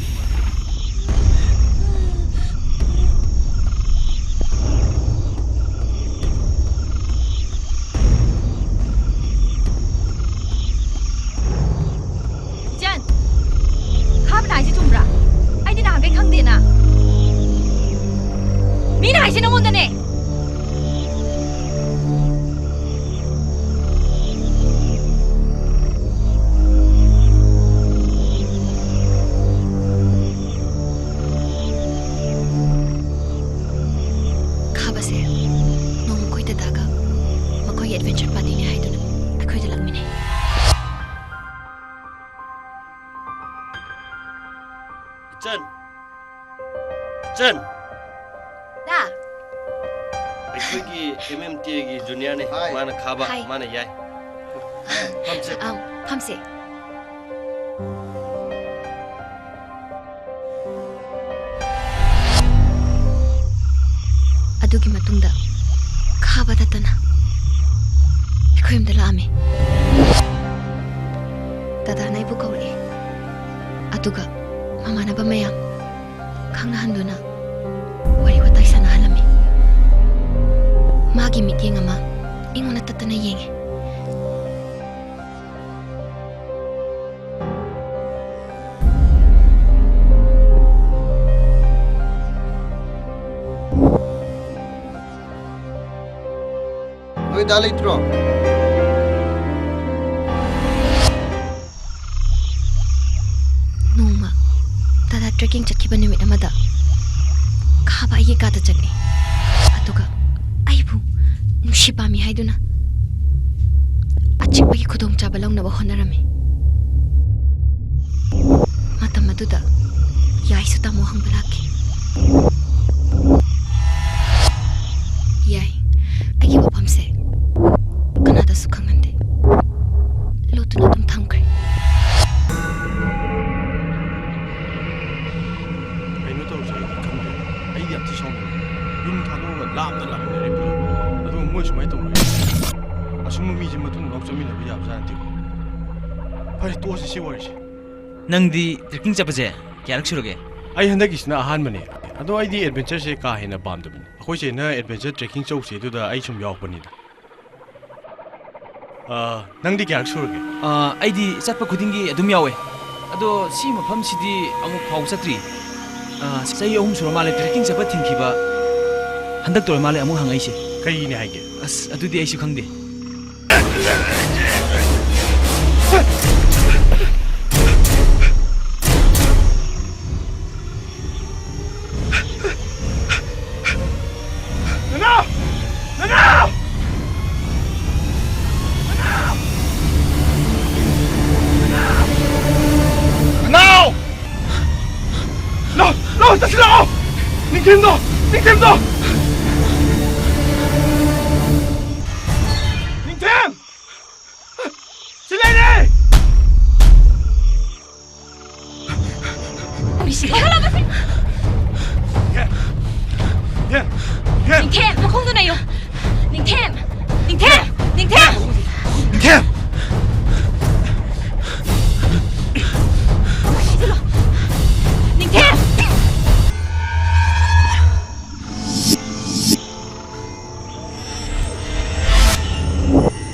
이젠 카브나 아이지 좀 브라. 아이디 나 한개 강대나. 미나 아이지 너무한다네. adventure party ni haiduna akhoi da lakmine ꯆꯟ da ꯑꯩꯈꯣꯏꯒꯤ MMTꯒꯤ ꯖꯨꯅꯤꯌꯔꯅꯤ ꯃꯥꯅ ꯈꯥꯕ ꯃꯥꯅ ꯌꯥꯏ ꯐꯝꯁꯦ ꯑꯗꯨꯒꯤ ꯃꯇꯨꯡꯗ ꯈꯥꯕ ꯇꯠꯇꯅ ꯑꯩꯈꯣꯏ ꯌꯨꯝꯗ ꯂꯥꯛꯑꯝꯃꯤ ꯗꯗꯥꯅ ꯑꯩꯕꯨ ꯀꯧꯔꯛꯑꯦ ꯑꯗꯨꯒ ꯃꯃꯥꯟꯅꯕ ꯃꯌꯥꯝ ꯈꯪꯅꯍꯟꯗꯨꯅ ꯋꯥꯔꯤ ꯋꯥꯇꯥꯏ ꯁꯥꯟꯅꯍꯜꯂꯝꯃꯤ ꯃꯥꯒꯤ ꯃꯤꯠꯌꯦꯡ ꯑꯃ ꯑꯩꯉꯣꯟꯗ ꯇꯠꯇꯅ ꯌꯦꯡꯉꯦ ꯅꯣꯏ ꯗꯥ ꯂꯩꯇ꯭ꯔꯣ ꯅꯣꯡꯃ ꯗꯗꯥ ꯇ꯭ꯔꯦꯀꯤꯡ ꯆꯠꯈꯤꯕ ꯅꯨꯃꯤꯠ ꯑꯃꯗ ꯈꯥꯕ ꯑꯩꯒꯤ ꯀꯥꯗ ꯆꯪꯉꯦ ꯑꯗꯨꯒ ꯑꯩꯕꯨ ꯅꯨꯡꯁꯤ ꯄꯥꯝꯃꯤ ꯍꯥꯏꯗꯨꯅ ꯑꯆꯤꯛꯄꯒꯤ ꯈꯨꯗꯣꯡꯆꯥꯕ ꯂꯧꯅꯕ ꯍꯣꯠꯅꯔꯝꯃꯤ ꯃꯇꯝ ꯑꯗꯨꯗ ꯌꯥꯏꯁꯨ ꯇꯥꯃꯣ ꯍꯪꯕ ꯂꯥꯛꯈꯤ ꯌꯥꯏ ꯑꯩꯒꯤ ꯋꯥꯐꯝꯁꯦ ꯀꯅꯥꯗꯁꯨ ꯈꯪꯍꯟꯗꯦ ꯂꯣꯠꯇꯨꯅ ꯑꯗꯨꯝ ꯊꯝꯈ꯭ꯔꯦ ꯀꯩꯅꯣ ꯇꯧꯔꯤꯁꯦ ꯑꯩꯗꯤ ꯈꯪꯗꯦ ꯑꯩꯗꯤ ꯌꯥꯝ ꯊꯤ ꯁꯥꯎꯅꯤꯡꯉꯦ ꯌꯨꯝ ꯊꯥꯗꯣꯛꯑꯒ ꯂꯥꯞꯅ ꯂꯥꯛꯃꯤꯟꯅꯔꯦ ꯄꯨꯂꯞ ꯑꯗꯨꯒ ꯃꯣꯏ ꯁꯨꯃꯥꯏꯅ ꯇꯧꯅꯔꯦ ꯑꯁꯨꯝꯕ ꯃꯤꯁꯦ ꯃꯇꯨꯡ ꯉꯥꯎ ꯆꯠꯃꯤꯟꯅꯕ ꯌꯥꯕꯖꯥꯠ ꯅꯠꯇꯦꯀꯣ ꯐꯔꯦ ꯇꯣꯛꯑꯁꯤ ꯁꯤ ꯋꯥꯔꯤꯁꯦ ꯅꯪꯗꯤ ꯇ꯭ꯔꯦꯀꯤꯡ ꯆꯠꯄꯁꯦ ꯀꯌꯥꯔꯛ ꯁꯨꯔꯒꯦ ꯑꯩ ꯍꯟꯗꯛꯀꯤꯁꯤꯅ ꯑꯍꯥꯟꯕꯅꯦ ꯑꯗꯣ ꯑꯩꯗꯤ ꯑꯦꯗꯚꯦꯟꯆꯔꯁꯦ ꯀꯥ ꯍꯦꯟꯅ ꯄꯥꯝꯗꯕꯅꯤ ꯑꯩꯈꯣꯏ ꯆꯦꯅ ꯑꯦꯗꯚꯦꯟꯆꯔ ꯇ꯭ꯔꯦꯀꯤꯡ ꯆꯧꯁꯦ ꯑꯗꯨꯗ ꯑꯩ ꯁꯨꯝ ꯌꯥꯎꯔꯛꯄꯅꯤꯗ ꯅꯪꯗꯤ ꯀꯌꯥꯔꯛ ꯁꯨꯔꯒꯦ ꯑꯩꯗꯤ ꯆꯠꯄ ꯈꯨꯗꯤꯡꯒꯤ ꯑꯗꯨꯝ ꯌꯥꯎꯋꯦ ꯑꯗꯣ ꯁꯤ ꯃꯐꯝꯁꯤꯗꯤ ꯑꯃꯨꯛ ꯐꯥꯎ ꯆꯠꯇ꯭ꯔꯤ ꯆꯍꯤ 3 ꯁꯨꯔ ꯃꯥꯜꯂꯦ ꯇ꯭ꯔꯦꯀꯤꯡ ꯆꯠꯄ ꯊꯤꯡꯈꯤꯕ Handak tor male amu hangai se. Kai ni haige. As adudi ai su khangde.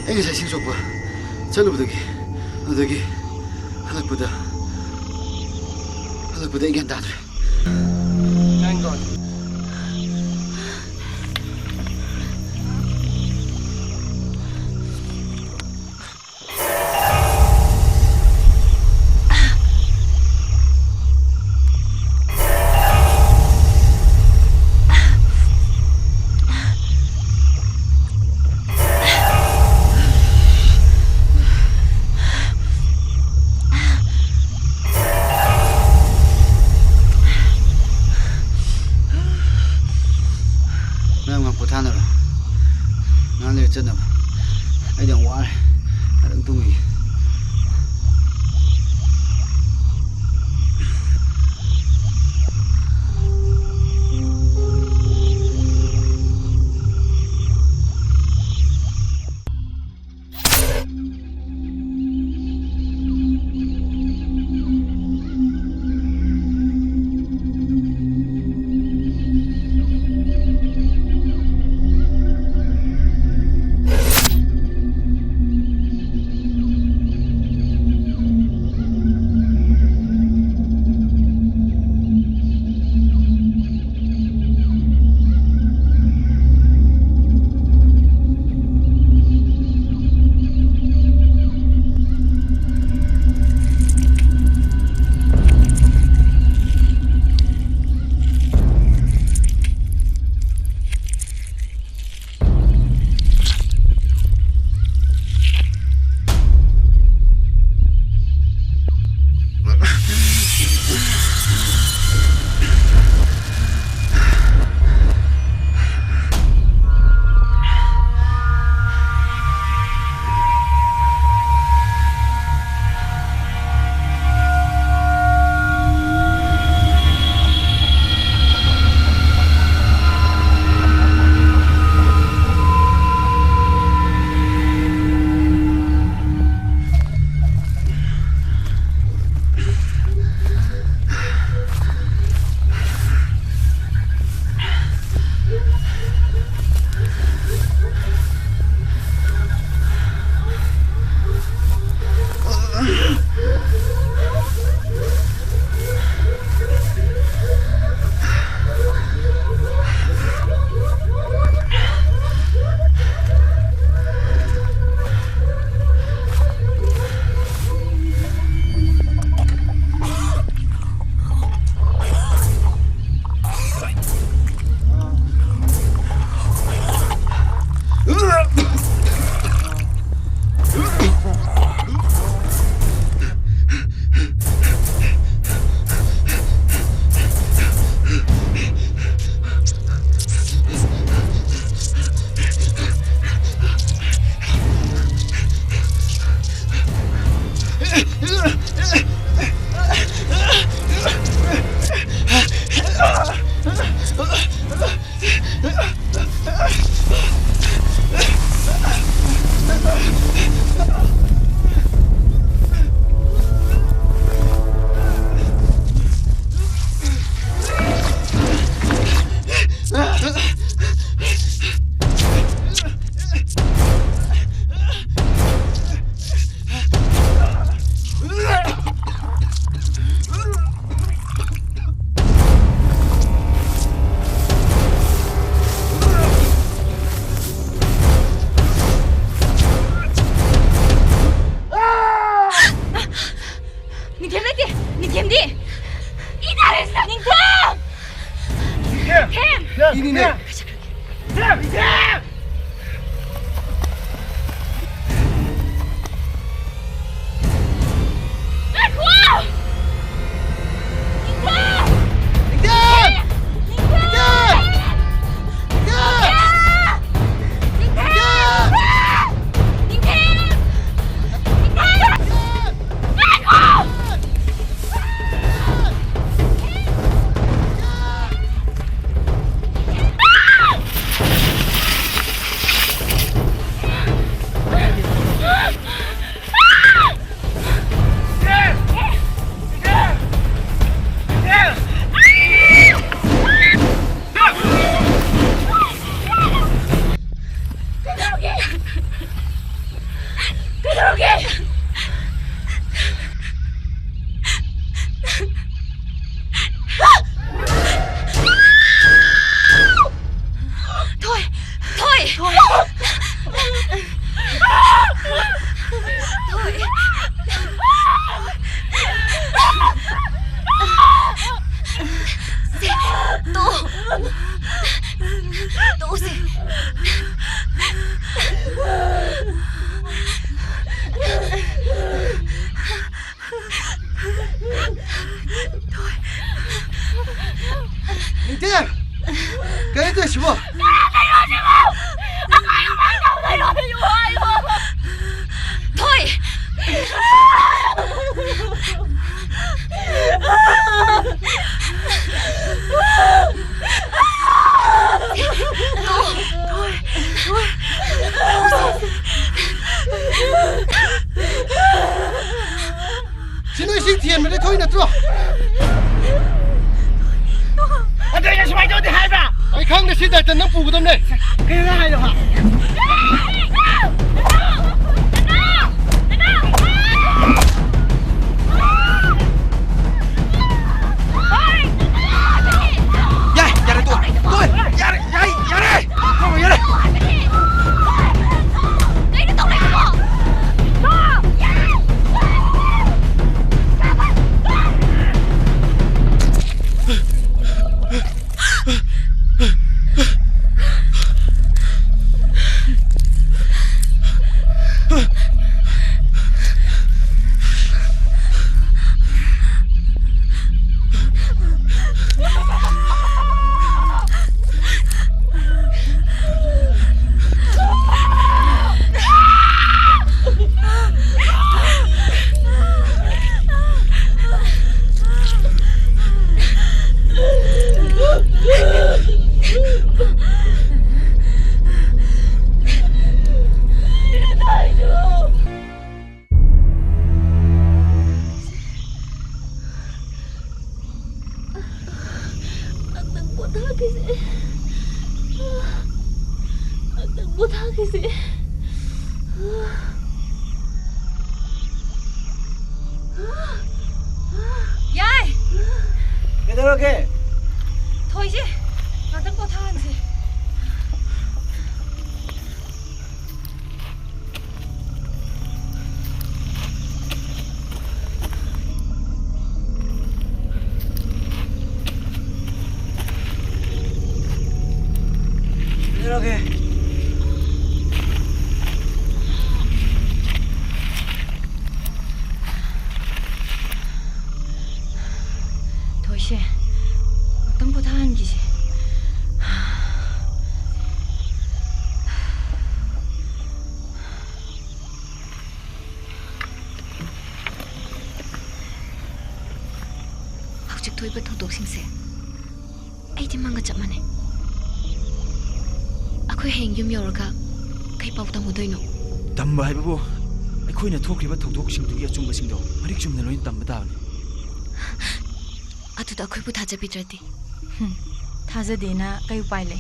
Anh sai xin sokpa. Chalu budagi. Adagi. Halakpada igyan dadre. Thank God. 캠디! 이날했어! 닝캠! 캠! 이니네. थोइबा थौदोकसिंसे आइदि मंगा चप माने अखोय हेंग युम योरगा कई पाउ तमुदोइनो तंबा हाइबो अखोयना थोखरिबा थौदोकसिंदुगी अचुंबसिंदो मरिक चुमना लोइन तंबा ताबने अतुदा अखोयबु थाजबिद्रदि थाजदेना कई उपाय ले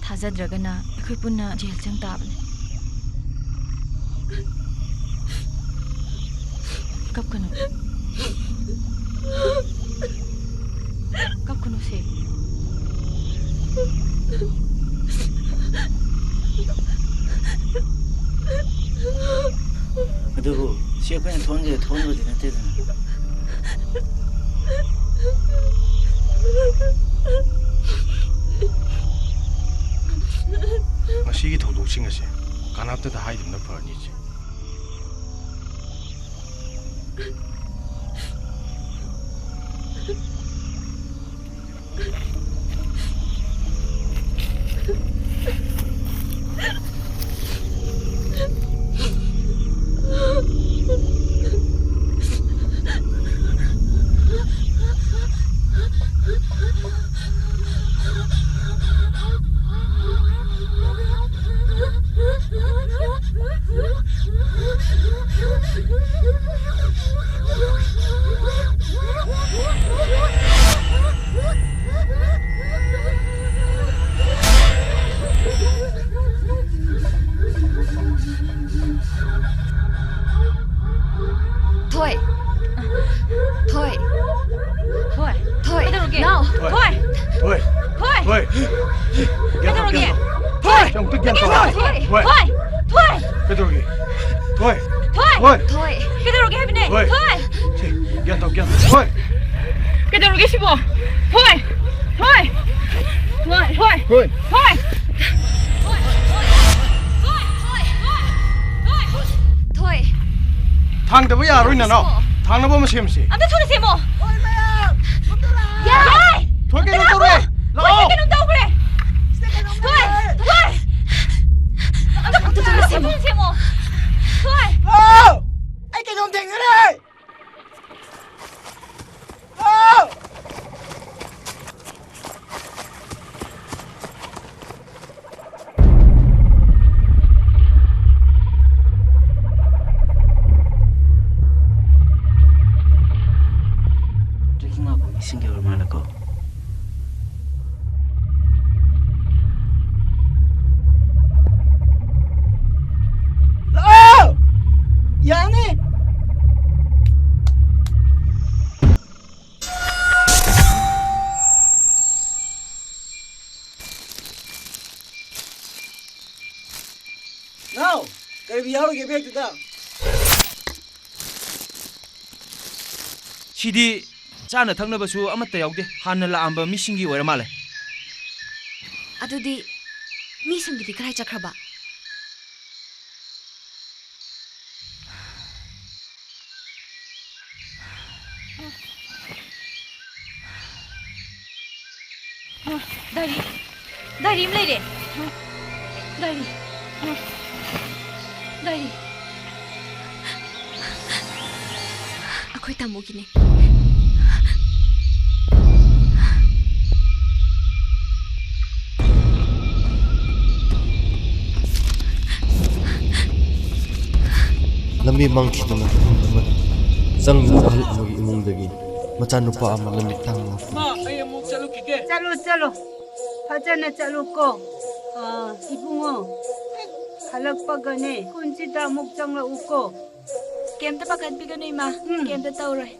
थाजद्रगना अखोय पुन्ना जेल चंग ताबने कब कनो कब कनो से अदुबु से अखोयना थोनजे थोनबदि नतेदना ꯉꯁꯤꯒꯤ ꯊꯧꯗꯣꯛꯁꯤꯡ ꯑꯁꯤ ꯀꯅꯥꯝꯇꯗ ꯍꯥꯏꯗꯕꯅ ꯐꯔꯅꯤ ꯏꯆꯦ ꯊꯥꯡꯗꯕ ꯌꯥꯔꯣꯏꯅ ꯅꯣ ꯊꯥꯡꯅꯕ ꯑꯃ ꯁꯦꯝꯁꯤ ꯑꯝꯇ ꯊꯨꯅ ꯁꯦꯝꯃꯣ ꯊꯣꯏ ꯀꯩꯅꯣ ꯇꯧꯔꯦ ꯂꯥꯛꯑꯣ ꯀꯩꯅꯣ ꯇꯧꯈ꯭ꯔꯦ ꯊꯣꯏ ꯑꯝꯇ ꯊꯨꯅ ꯁꯦꯝꯃꯣ ꯊꯣꯏ ꯑꯩ ꯀꯩꯅꯣꯝ ꯊꯦꯡꯅꯔꯦ Singa bermana kau? Yang ni. Now, kau biar ke baik tu dah. Sidi ꯆꯥꯅ ꯊꯛꯅꯕꯁꯨ ꯑꯃꯠꯇ ꯌꯥꯎꯗꯦ ꯍꯥꯟꯅ ꯂꯥꯛꯑꯝꯕ ꯃꯤꯁꯤꯡꯒꯤ ꯑꯣꯏꯔ ꯃꯥꯜꯂꯦ ꯑꯗꯨꯗꯤ ꯃꯤꯁꯤꯡꯗꯨꯗꯤ ꯀꯔꯥꯏ ꯆꯠꯈ꯭ꯔꯕ ꯗꯥꯏꯔꯤ ꯑꯃ ꯂꯩꯔꯦ ꯗꯥꯏꯔꯤ ꯑꯩꯈꯣꯏ ꯇꯥꯃꯣꯒꯤꯅꯦ lambi mangkhidana thumma changna ahal amagi imungdagi machanupa ama lamit tangna Ma, ay amuk chalu kike. Chalu. Phajana chalu ko. Ibungo. Halakpagane. Kunchida amuk changla uko. ꯀꯦꯝꯇ ꯄꯥꯈꯠꯄꯤꯒꯅꯨ ꯏꯃꯥ ꯀꯦꯝꯇ ꯇꯧꯔꯣꯏ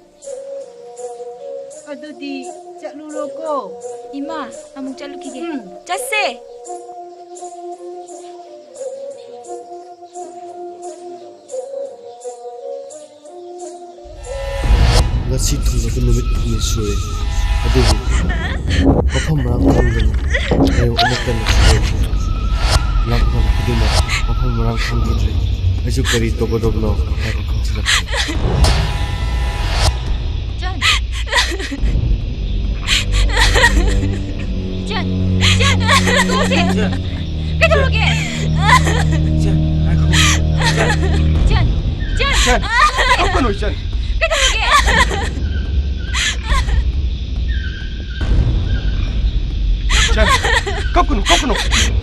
ꯑꯗꯨꯗꯤ ꯆꯠꯂꯨꯔꯣꯀꯣ ꯏꯃꯥ ꯑꯃꯨꯛ ꯆꯠꯂꯨꯈꯤꯒꯦ ꯆꯠꯁꯦ ngasi thungba numit ni sure adubu mafam ram khangdana ayo amakana sure lakam khuduma mafam ram khangdre aju kari tobodobno haiba khangsilak Jan tunggu kailangan Jan apa no Jan Jan kapan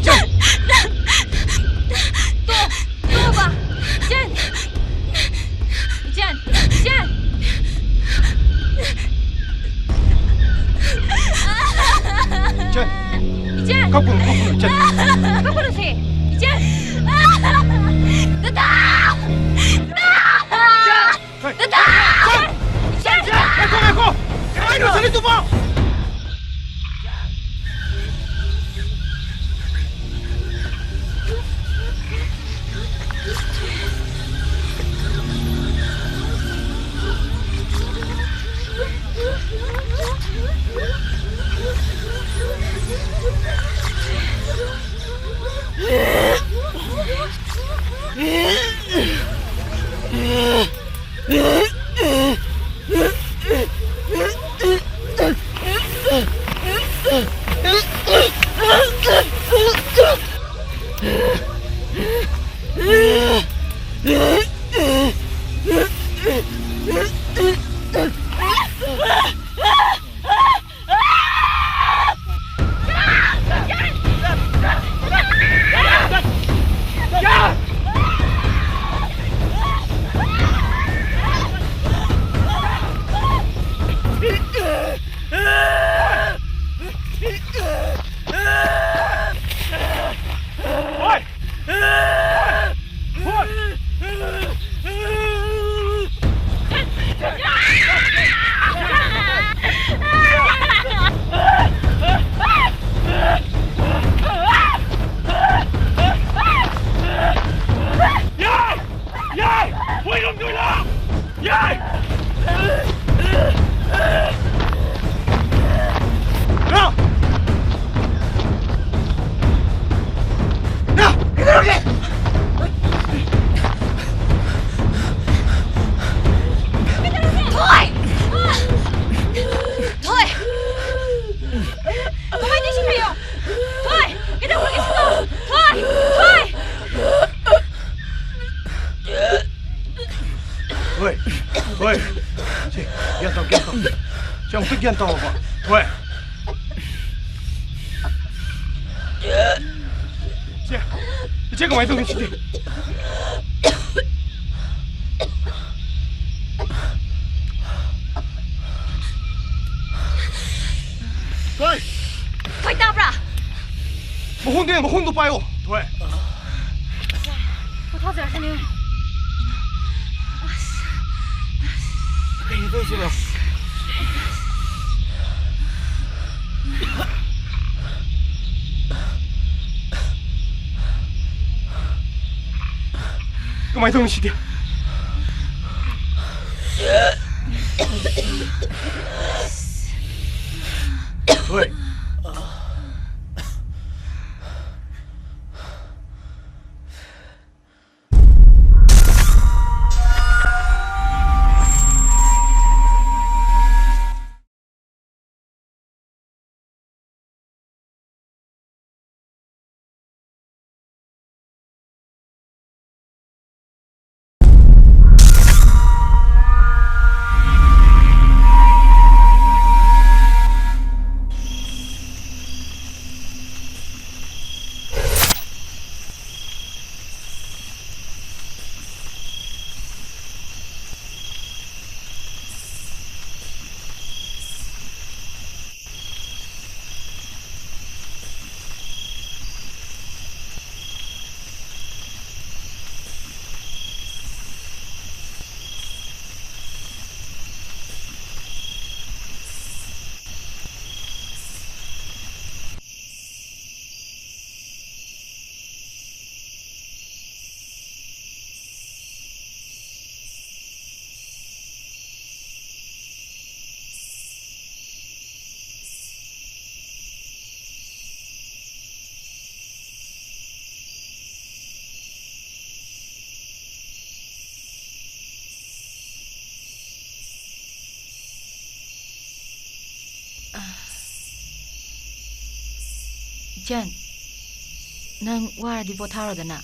Jan tuh ba Jan Jan kapan Jan kapan sih Jan tetap Eko ayo sini tuh Pak ꯏꯆꯦ ꯒ꯭ꯌꯥꯟ ꯇꯥꯎ ꯏꯆꯦ ꯑꯃꯨꯛꯇ ꯒ꯭ꯌꯥꯟ ꯇꯥꯎꯕ ꯍꯣꯏ 이제 그만 좀 해주지. 네. Thôi tao ra. 뭐 혼도 봐요. 네. Cô thoát ra xem yêu. Tôi chưa được. 그만 좀 해주지. 네. Jan, nang waradi potharodana.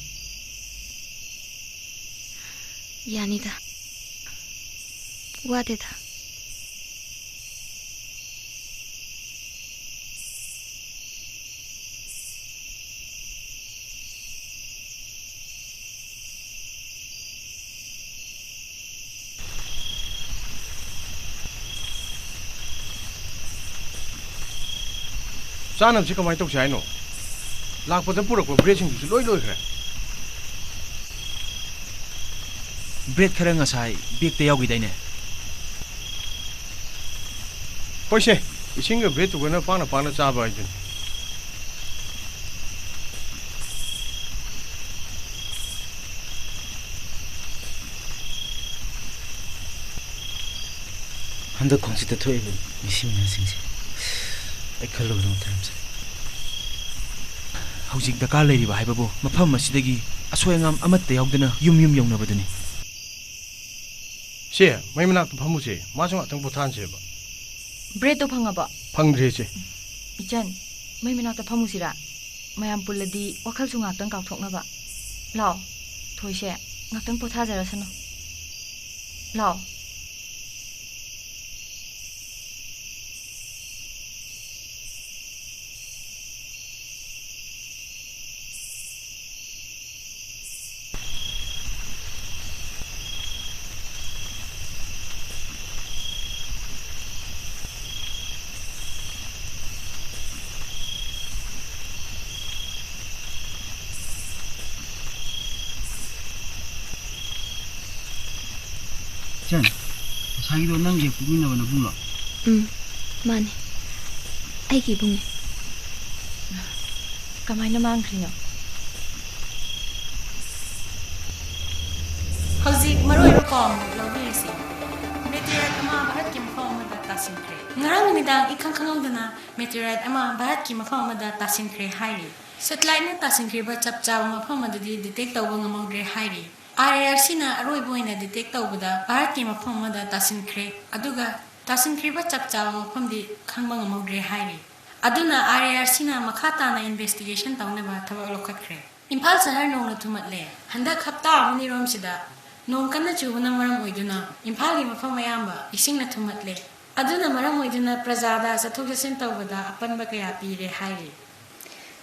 Yanida. Wadida. ꯆꯥꯅꯕꯁꯤ ꯀꯃꯥꯏꯅ ꯇꯧꯁꯤ ꯍꯥꯏꯅꯣ ꯂꯥꯛꯄꯗ ꯄꯨꯔꯛꯄ ꯕ꯭ꯔꯦꯗꯁꯤꯡꯗꯨꯁꯨ ꯂꯣꯏ ꯂꯣꯏꯈ꯭ꯔꯦ ꯕ꯭ꯔꯦꯗ ꯈꯔ ꯉꯁꯥꯏ ꯕꯦꯒꯇ ꯌꯥꯎꯈꯤꯗꯥꯏꯅꯦ ꯍꯣꯏꯁꯦ ꯏꯁꯤꯡꯒ ꯕ꯭ꯔꯦꯗꯇꯨꯒꯅ ꯄꯥꯛꯅ ꯆꯥꯕ ꯍꯥꯏꯗꯨꯅꯤ 한덕 공시대 토입은 미심이나 생세 ꯑꯩ ꯈꯜꯂꯨꯕꯗ ꯃꯊꯥ ꯍꯧꯖꯤꯛ ꯗꯔꯀꯥꯔ ꯂꯩꯔꯤꯕ ꯍꯥꯏꯕꯕꯨ ꯃꯐꯝ ꯑꯁꯤꯗꯒꯤ ꯑꯁꯣꯏ ꯑꯉꯥꯝ ꯑꯃꯠꯇ ꯌꯥꯎꯗꯅ ꯌꯨꯝ ꯌꯧꯅꯕꯗꯨꯅꯤ ꯁꯦ ꯃꯩ ꯃꯅꯥꯛꯇ ꯐꯝꯃꯨꯁꯦ ꯃꯥꯁꯨ ꯉꯥꯛꯇꯪ ꯄꯣꯊꯥꯟꯁꯦꯕ Bread to phangaba. ꯐꯪꯗ꯭ꯔꯦ ꯏꯆꯦ Ichan, may minakta phamusira. Mayam puladi wakhal su ngaktang kauthoknaba. Lao, thoise ngaktang pothajarasano. Lao. 짠, 자기도 남게 부르나 보나 불러. Mane. Aigi bunge. Kamay na mangkrino. Hauzik maroy rokom lobisi. Meteorite ama Bharat ki mafam amada tasinkre. Ngarang numidang ikhang khangawdana meteorite ama Bharat ki mafam amada tasinkre hairi. Satellite na tasinkre ba chapchaw mafam amadadi detect tawba ngamawdre hairi. RRC na aroi boina detect tawbada Bharat ki mafam amada tasinkre. Aduga tasinkre ba chapchaw mafam di khangba ngamawdre hairi. Aduna RRC na makata na investigation tawnaba thawak lokatkre. Imphal sahar nong na thumatle. Handak hapta amni rom sida nong kana chubana maram oiduna imphal gi mafam ayamba ising na thumatle aduna maram oiduna prajada sathok jasin tawbada apanba kaya pire hairi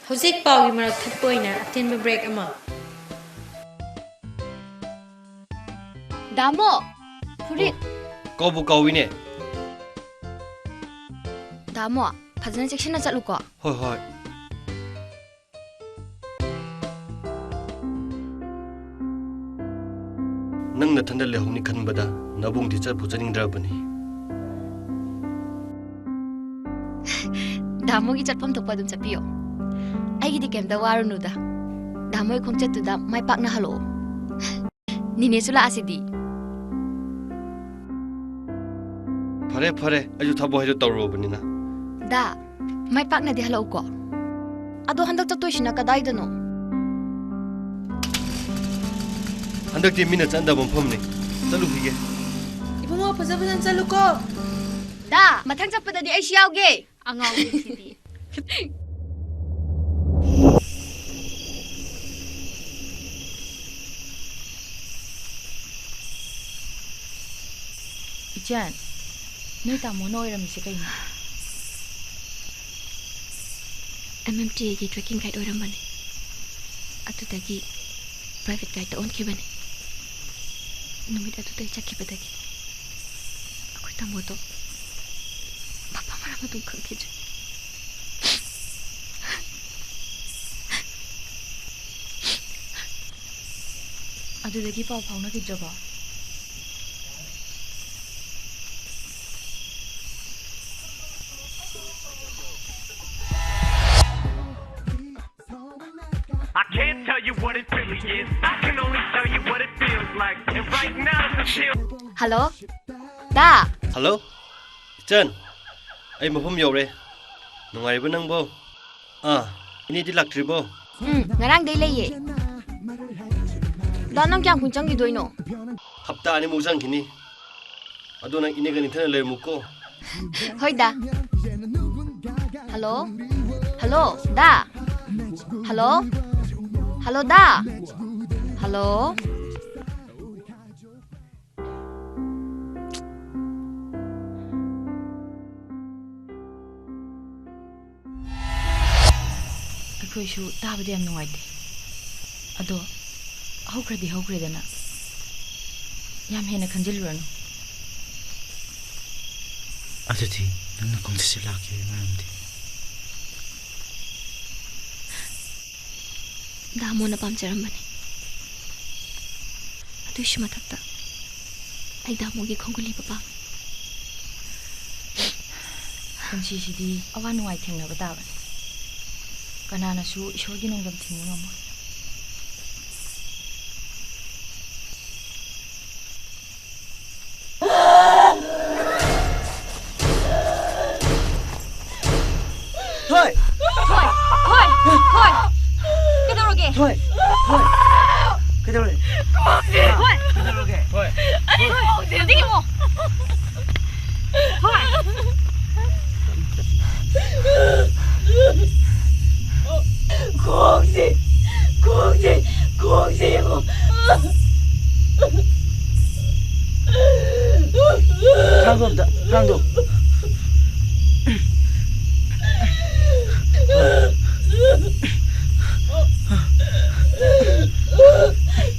hojik pawi marak thakpoina atenba break ama Damo, furit. Kau kawine. Damo, fazana section na chalu ko. Hoi. Nang nathanda lehongni khanbada nabung di char puchaning drabani. Damo gi chatpam thokpa dum chapiyo. Ai gi dikem da warunu da. Damo khong chat tu da mai pak na halo. Nine sula asidi. Fare ayu thabo hedo tawrobani na. Da, mai pak na di halo ko. Ado handak chatoi sina kadai dano. Handak ti mina chanda bom phomni. Chalu hige. Ibungo phajaban chalu ko. Da, mathang chappada di ai siawge. Angau gi sidi. Ijan, noi tamo noi ram se kai na. MMT gi tracking guide oram bane. Atudagi private guide on ki bane. Numit atudai chakki badagi. Akoi tamo to papa mara madung khangki je. Adudagi pau phauna ki jaba. I can't tell you what it really is. I can only tell you what it feels like. And right now it's still. Hello? Da. Hello? Chan. Ai mafum yore. Nungai ba nang bo? Ini di laktri bo. Ngarang dei leye. Da nang kyang kun chang gi doino. Hapta ani mu sang kini. Ado nang ini gani thana le mu ko. Hoi da. Hello? Hello? Da. Hello? Hello da. Hello? Akoishu tabade am nuaite. Ado haukredi dana. Yam hena khanjiluranu. Adudi nang kong silaki maramdi. Damo na pamcharam bane. Adu shima thakta. Ai damo gi khonguli papa. Kunchi sidi awa nuai thengna bata bane. Kanana su ishor gi nongdam thingna ngamo. Hoi. Kedoroge. Hoi. Kedoroge. Kedoroge. Hoi. Digi mo. Hoi. Kongsi mo. Rangdom.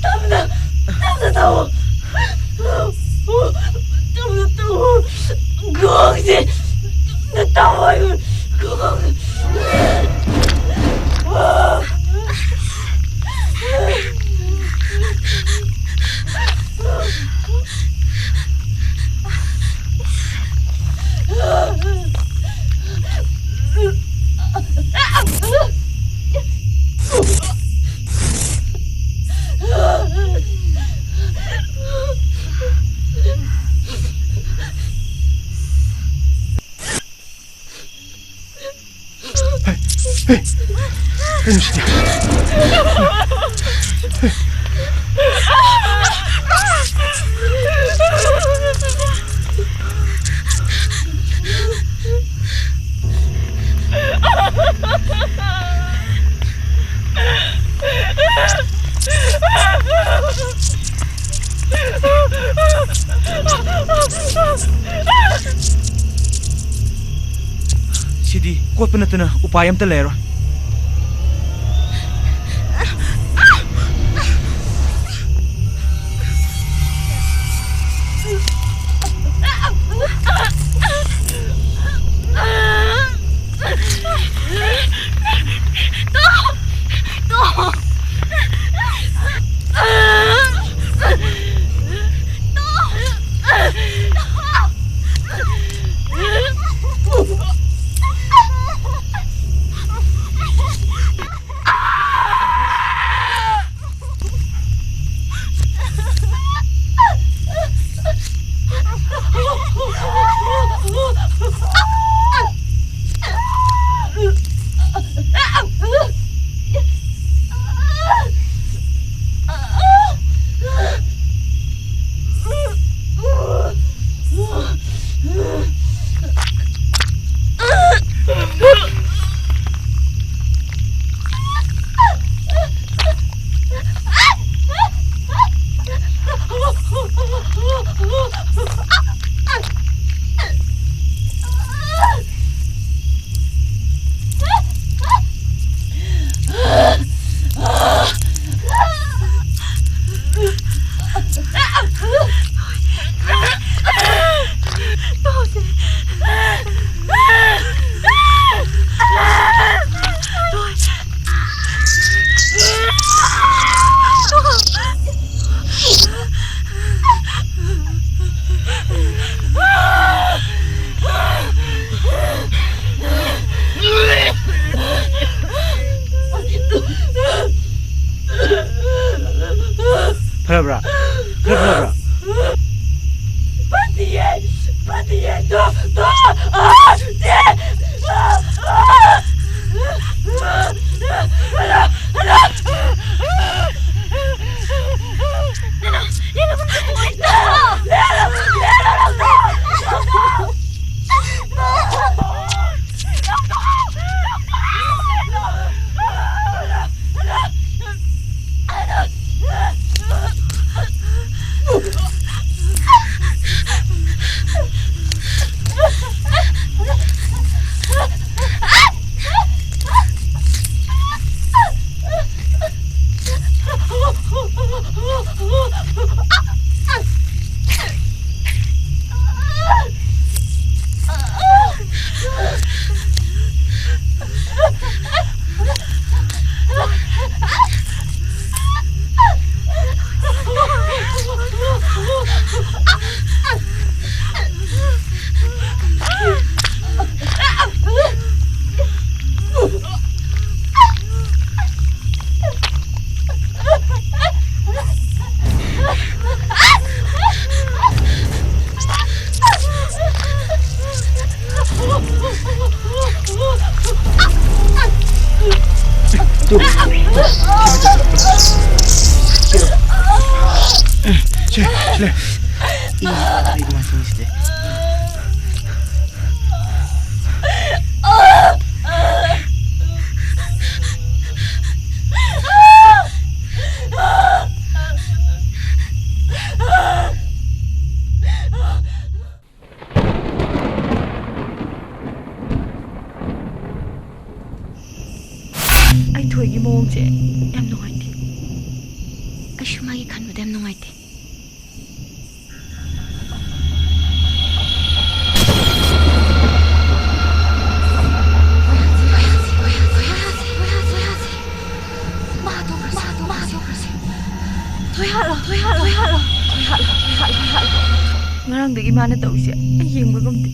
Tamna tahu. Kongsi. Tahu. ꯍꯧꯖꯤꯛꯇꯤ ꯀꯣꯠꯄ ꯅꯠꯇꯅ ꯎꯄꯥꯏ ꯑꯝꯇ ꯂꯩꯔꯣꯏ Farabra. ꯑꯩꯊꯣꯏꯒꯤ ꯃꯑꯣꯡꯁꯦ ꯌꯥꯝ ꯅꯨꯡꯉꯥꯏꯇꯦ ꯑꯩꯁꯨ ꯃꯥꯒꯤ ꯈꯟꯕꯗ ꯌꯥꯝ ꯅꯨꯡꯉꯥꯏꯇꯦ ꯉꯔꯥꯡꯗꯒꯤ ꯃꯥꯅ ꯇꯧꯔꯤꯁꯦ ꯑꯩ ꯌꯦꯡꯕ ꯉꯝꯗꯦ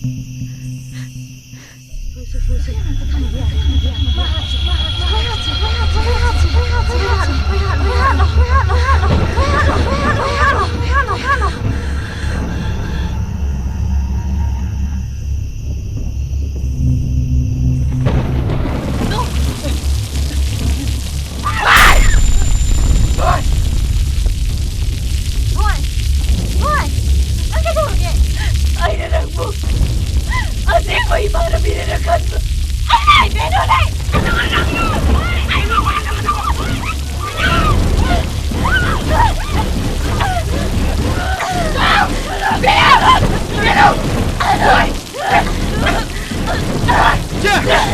Yeah!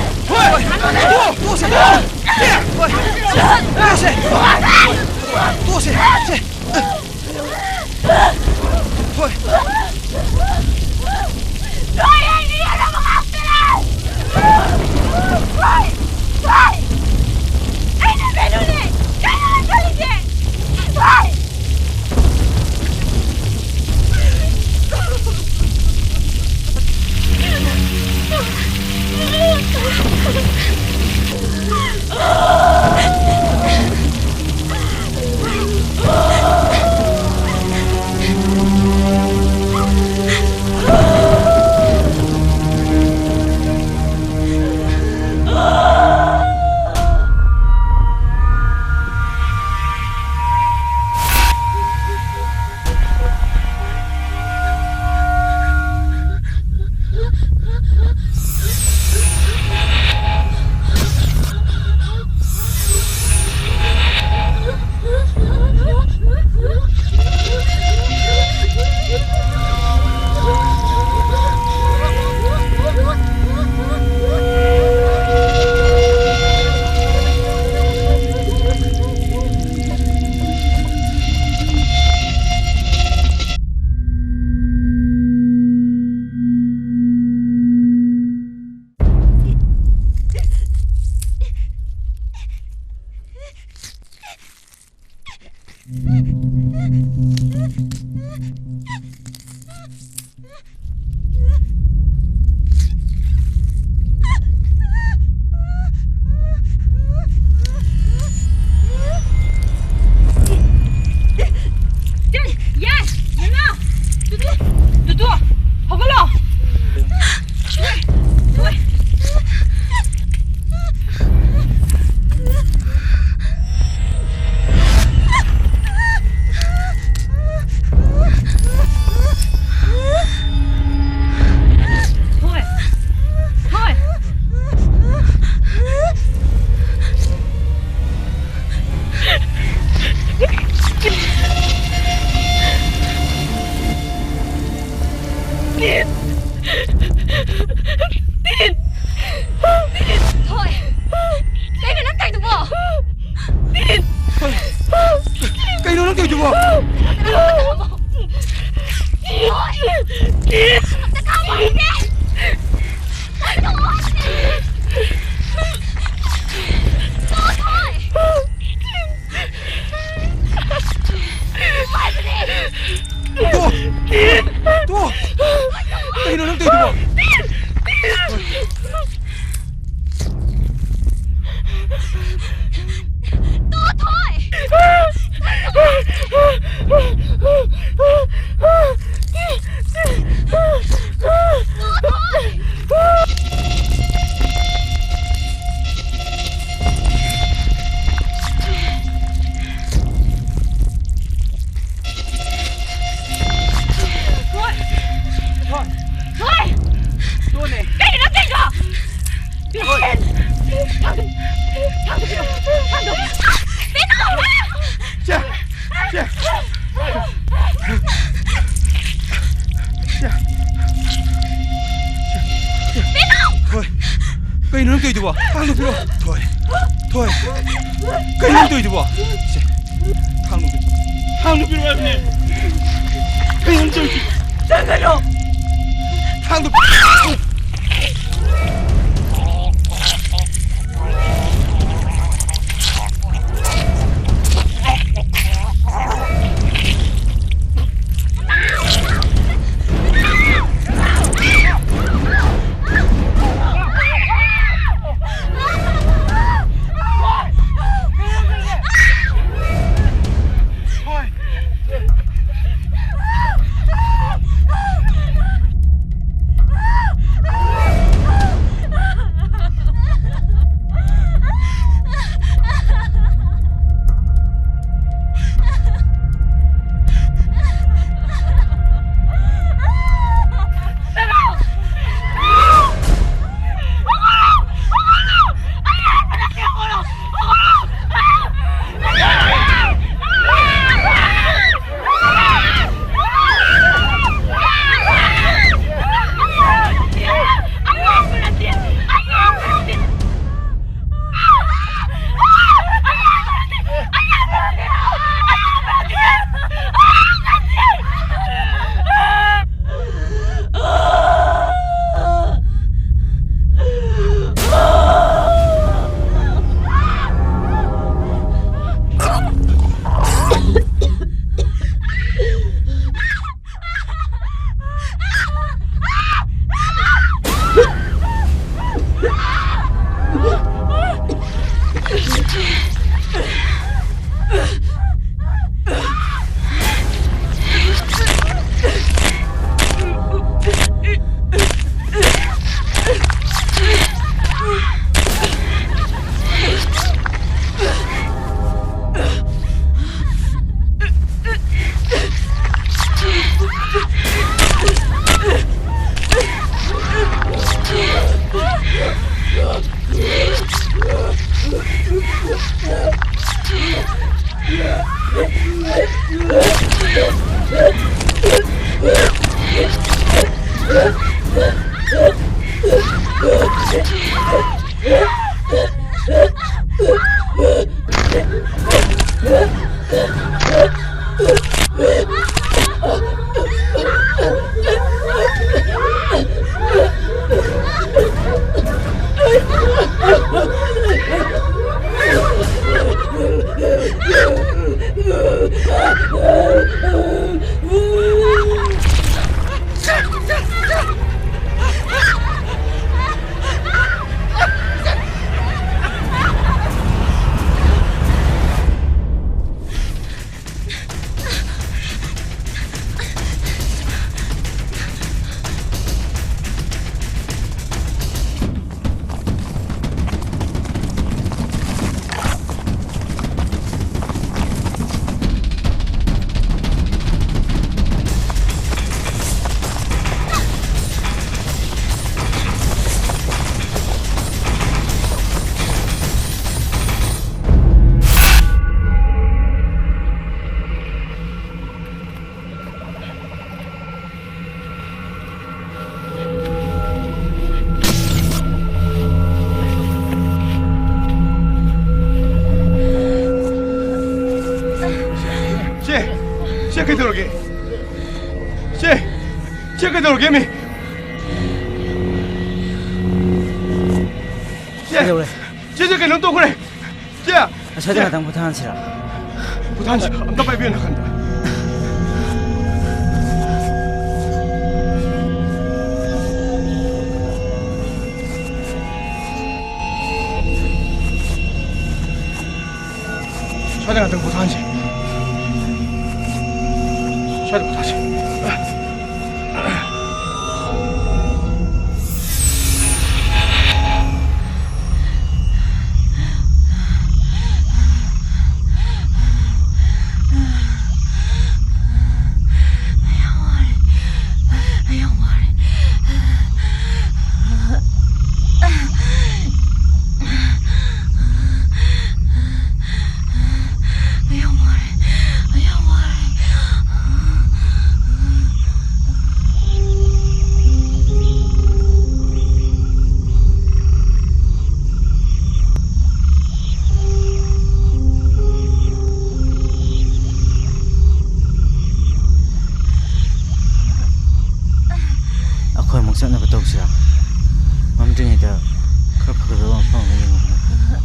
그대로 개미. 그래. 제게 넌또 그래. 쟤. 저대가 당 부탄하시라. 부탄시 안다 빨리 비어 나간다. 저대가 당 부탄시. 저대 부탄시. ꯆꯠꯅꯕ ꯇꯧꯁꯤꯔꯥ ꯃꯝꯗ꯭ꯔꯤꯉꯩꯗ ꯈꯔ ꯐꯒꯗꯕ ꯃꯐꯝ ꯑꯃ ꯌꯦꯡꯉꯨꯕꯅ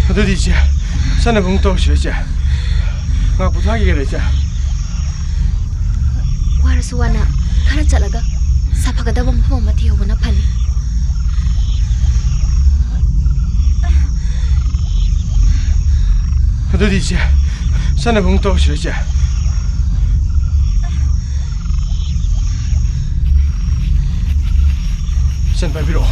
ꯑꯗꯨꯗꯤ ꯏꯆꯦ ꯆꯠꯅꯕ ꯑꯃꯨꯛ ꯇꯧꯔꯁꯤꯔ ꯏꯆꯦ ꯉꯥꯛ ꯄꯣꯊꯥꯈꯤꯒꯦꯔ ꯏꯆꯦ ꯋꯥꯔꯁꯨ ꯋꯥꯅ ꯈꯔ ꯆꯠꯂꯒ ꯁꯥꯐꯒꯗꯕ ꯃꯐꯝ ꯑꯃ ꯊꯤꯍꯧꯕꯅ ꯐꯅꯤ ꯑꯗꯨꯗꯤ ꯏꯆꯦ ꯆꯠꯅꯕ ꯑꯃꯨꯛ ꯇꯧꯔꯁꯤꯔ ꯏꯆꯦ sen paipiro.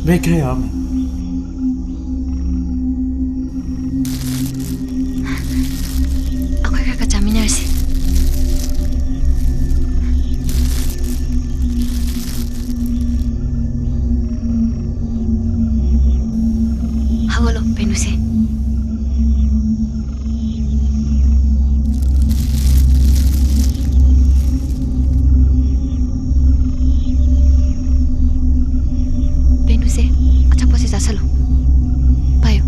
왜 그래요? Ako'y kakachaminersi. Hawalo, penuse. Penuse, acak po si Sasalo. Payo.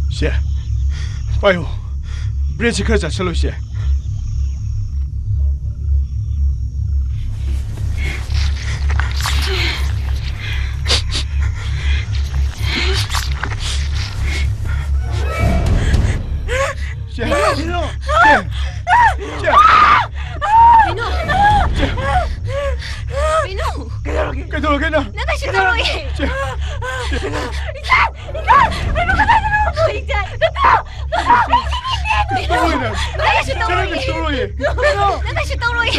씨, 봐요. 브레이크 가자, 슬로 씨. 씨, 씨. 그래도 내가 싫다고 해. 이간! 왜 누가 나서라고 이간! 내가 싫다고 해. 내가 싫다고 해.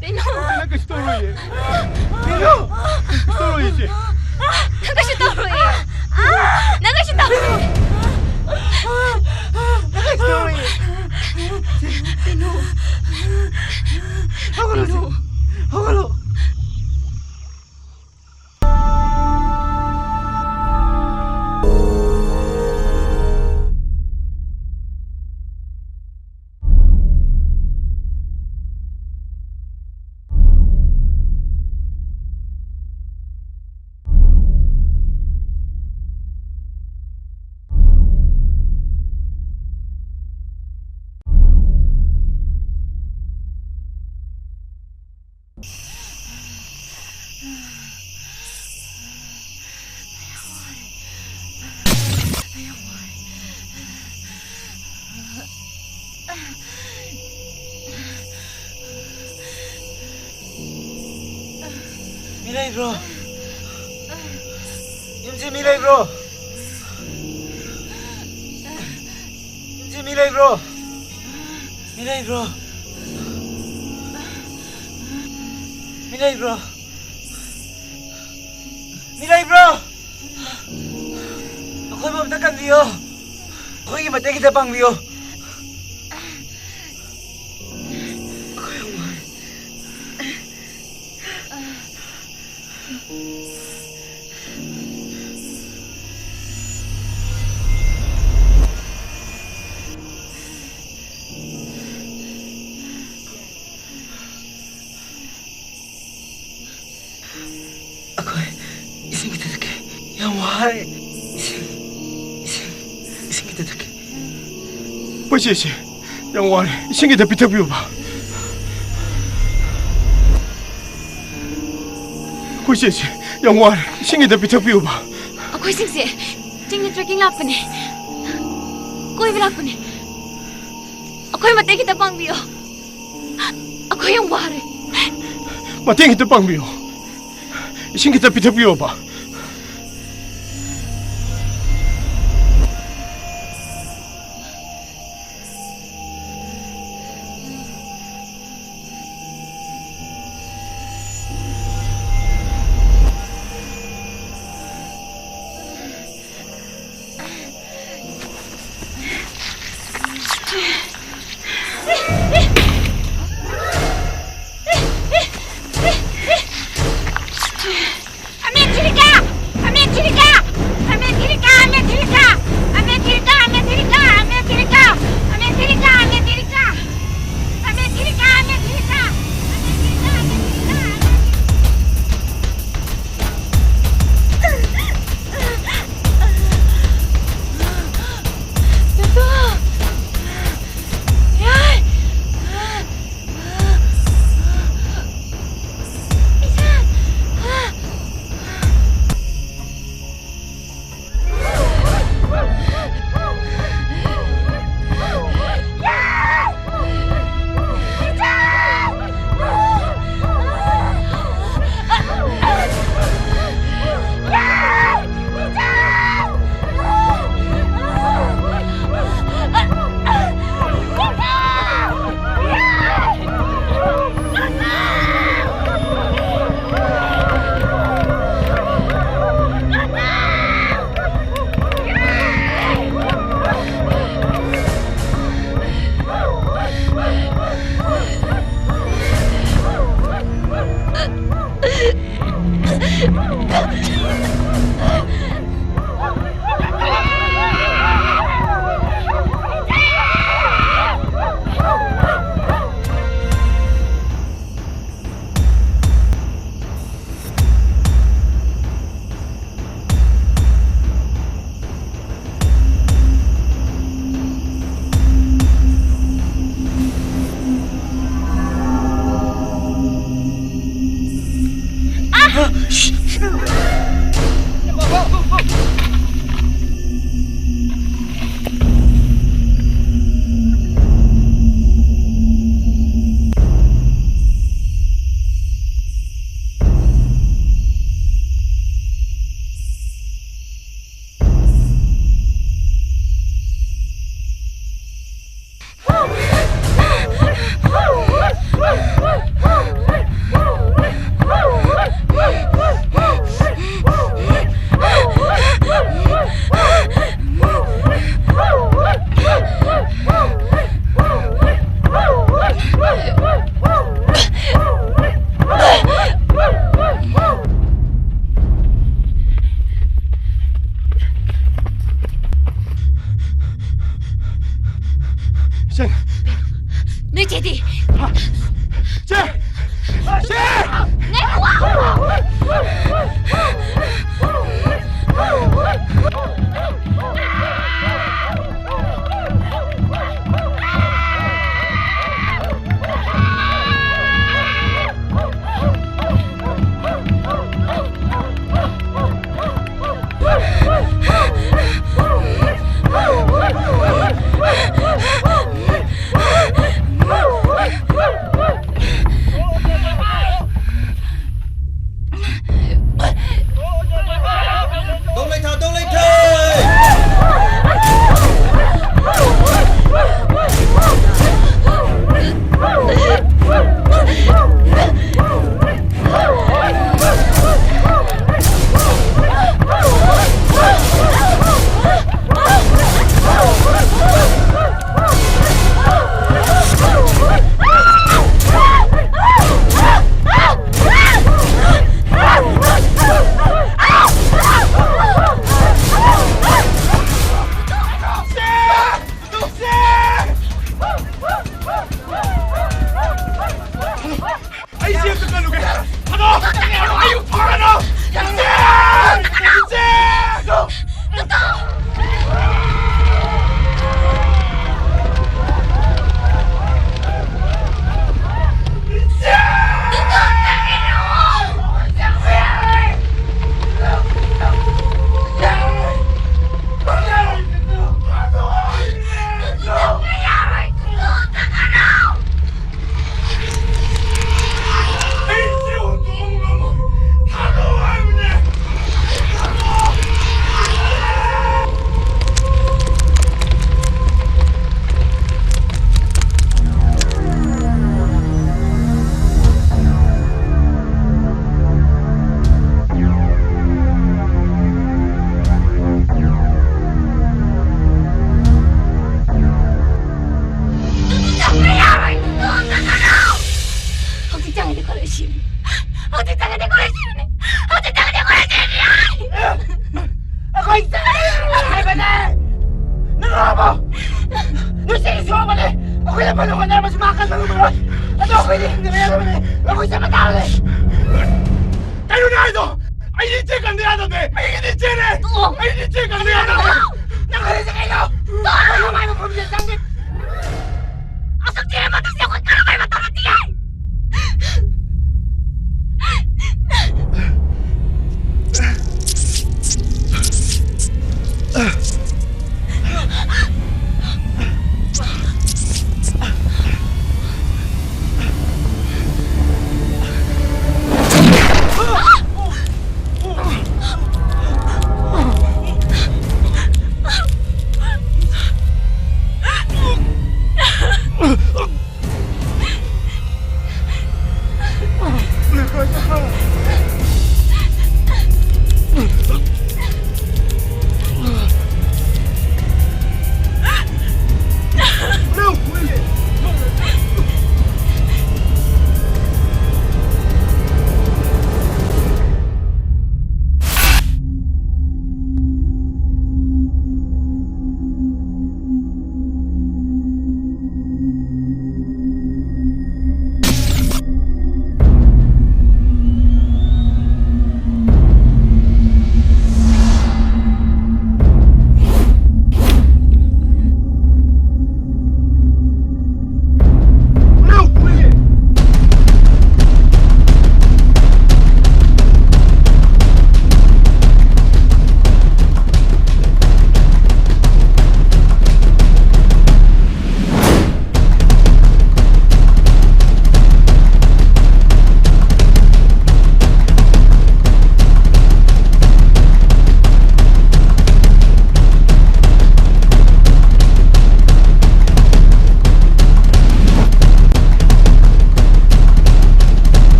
Pino! Naga story eh. Mirai bro. Yumse Mirai bro. Yumse Mirai bro. Mirai bro. Mirai bro. Mirai bro. Ako'y mamatakan niyo. Ako'y imatay kita pang niyo. Bác sĩ, ra ngoài, xin người ta bị thương ba. Bác sĩ, ra ngoài, xin người ta bị thương ba. Aku sing si, tinggal trekking lap ni. Aku ibu lap ni. Aku yang mati kita bang bio. Aku yang wari. Mati kita bang bio. Xin người ta bị thương ba. Amerika! Nói chị đi. Chị! Chị! Nghe quá.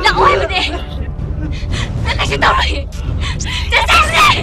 Lako ay ba din? Nakasitaw rin! Nasasay!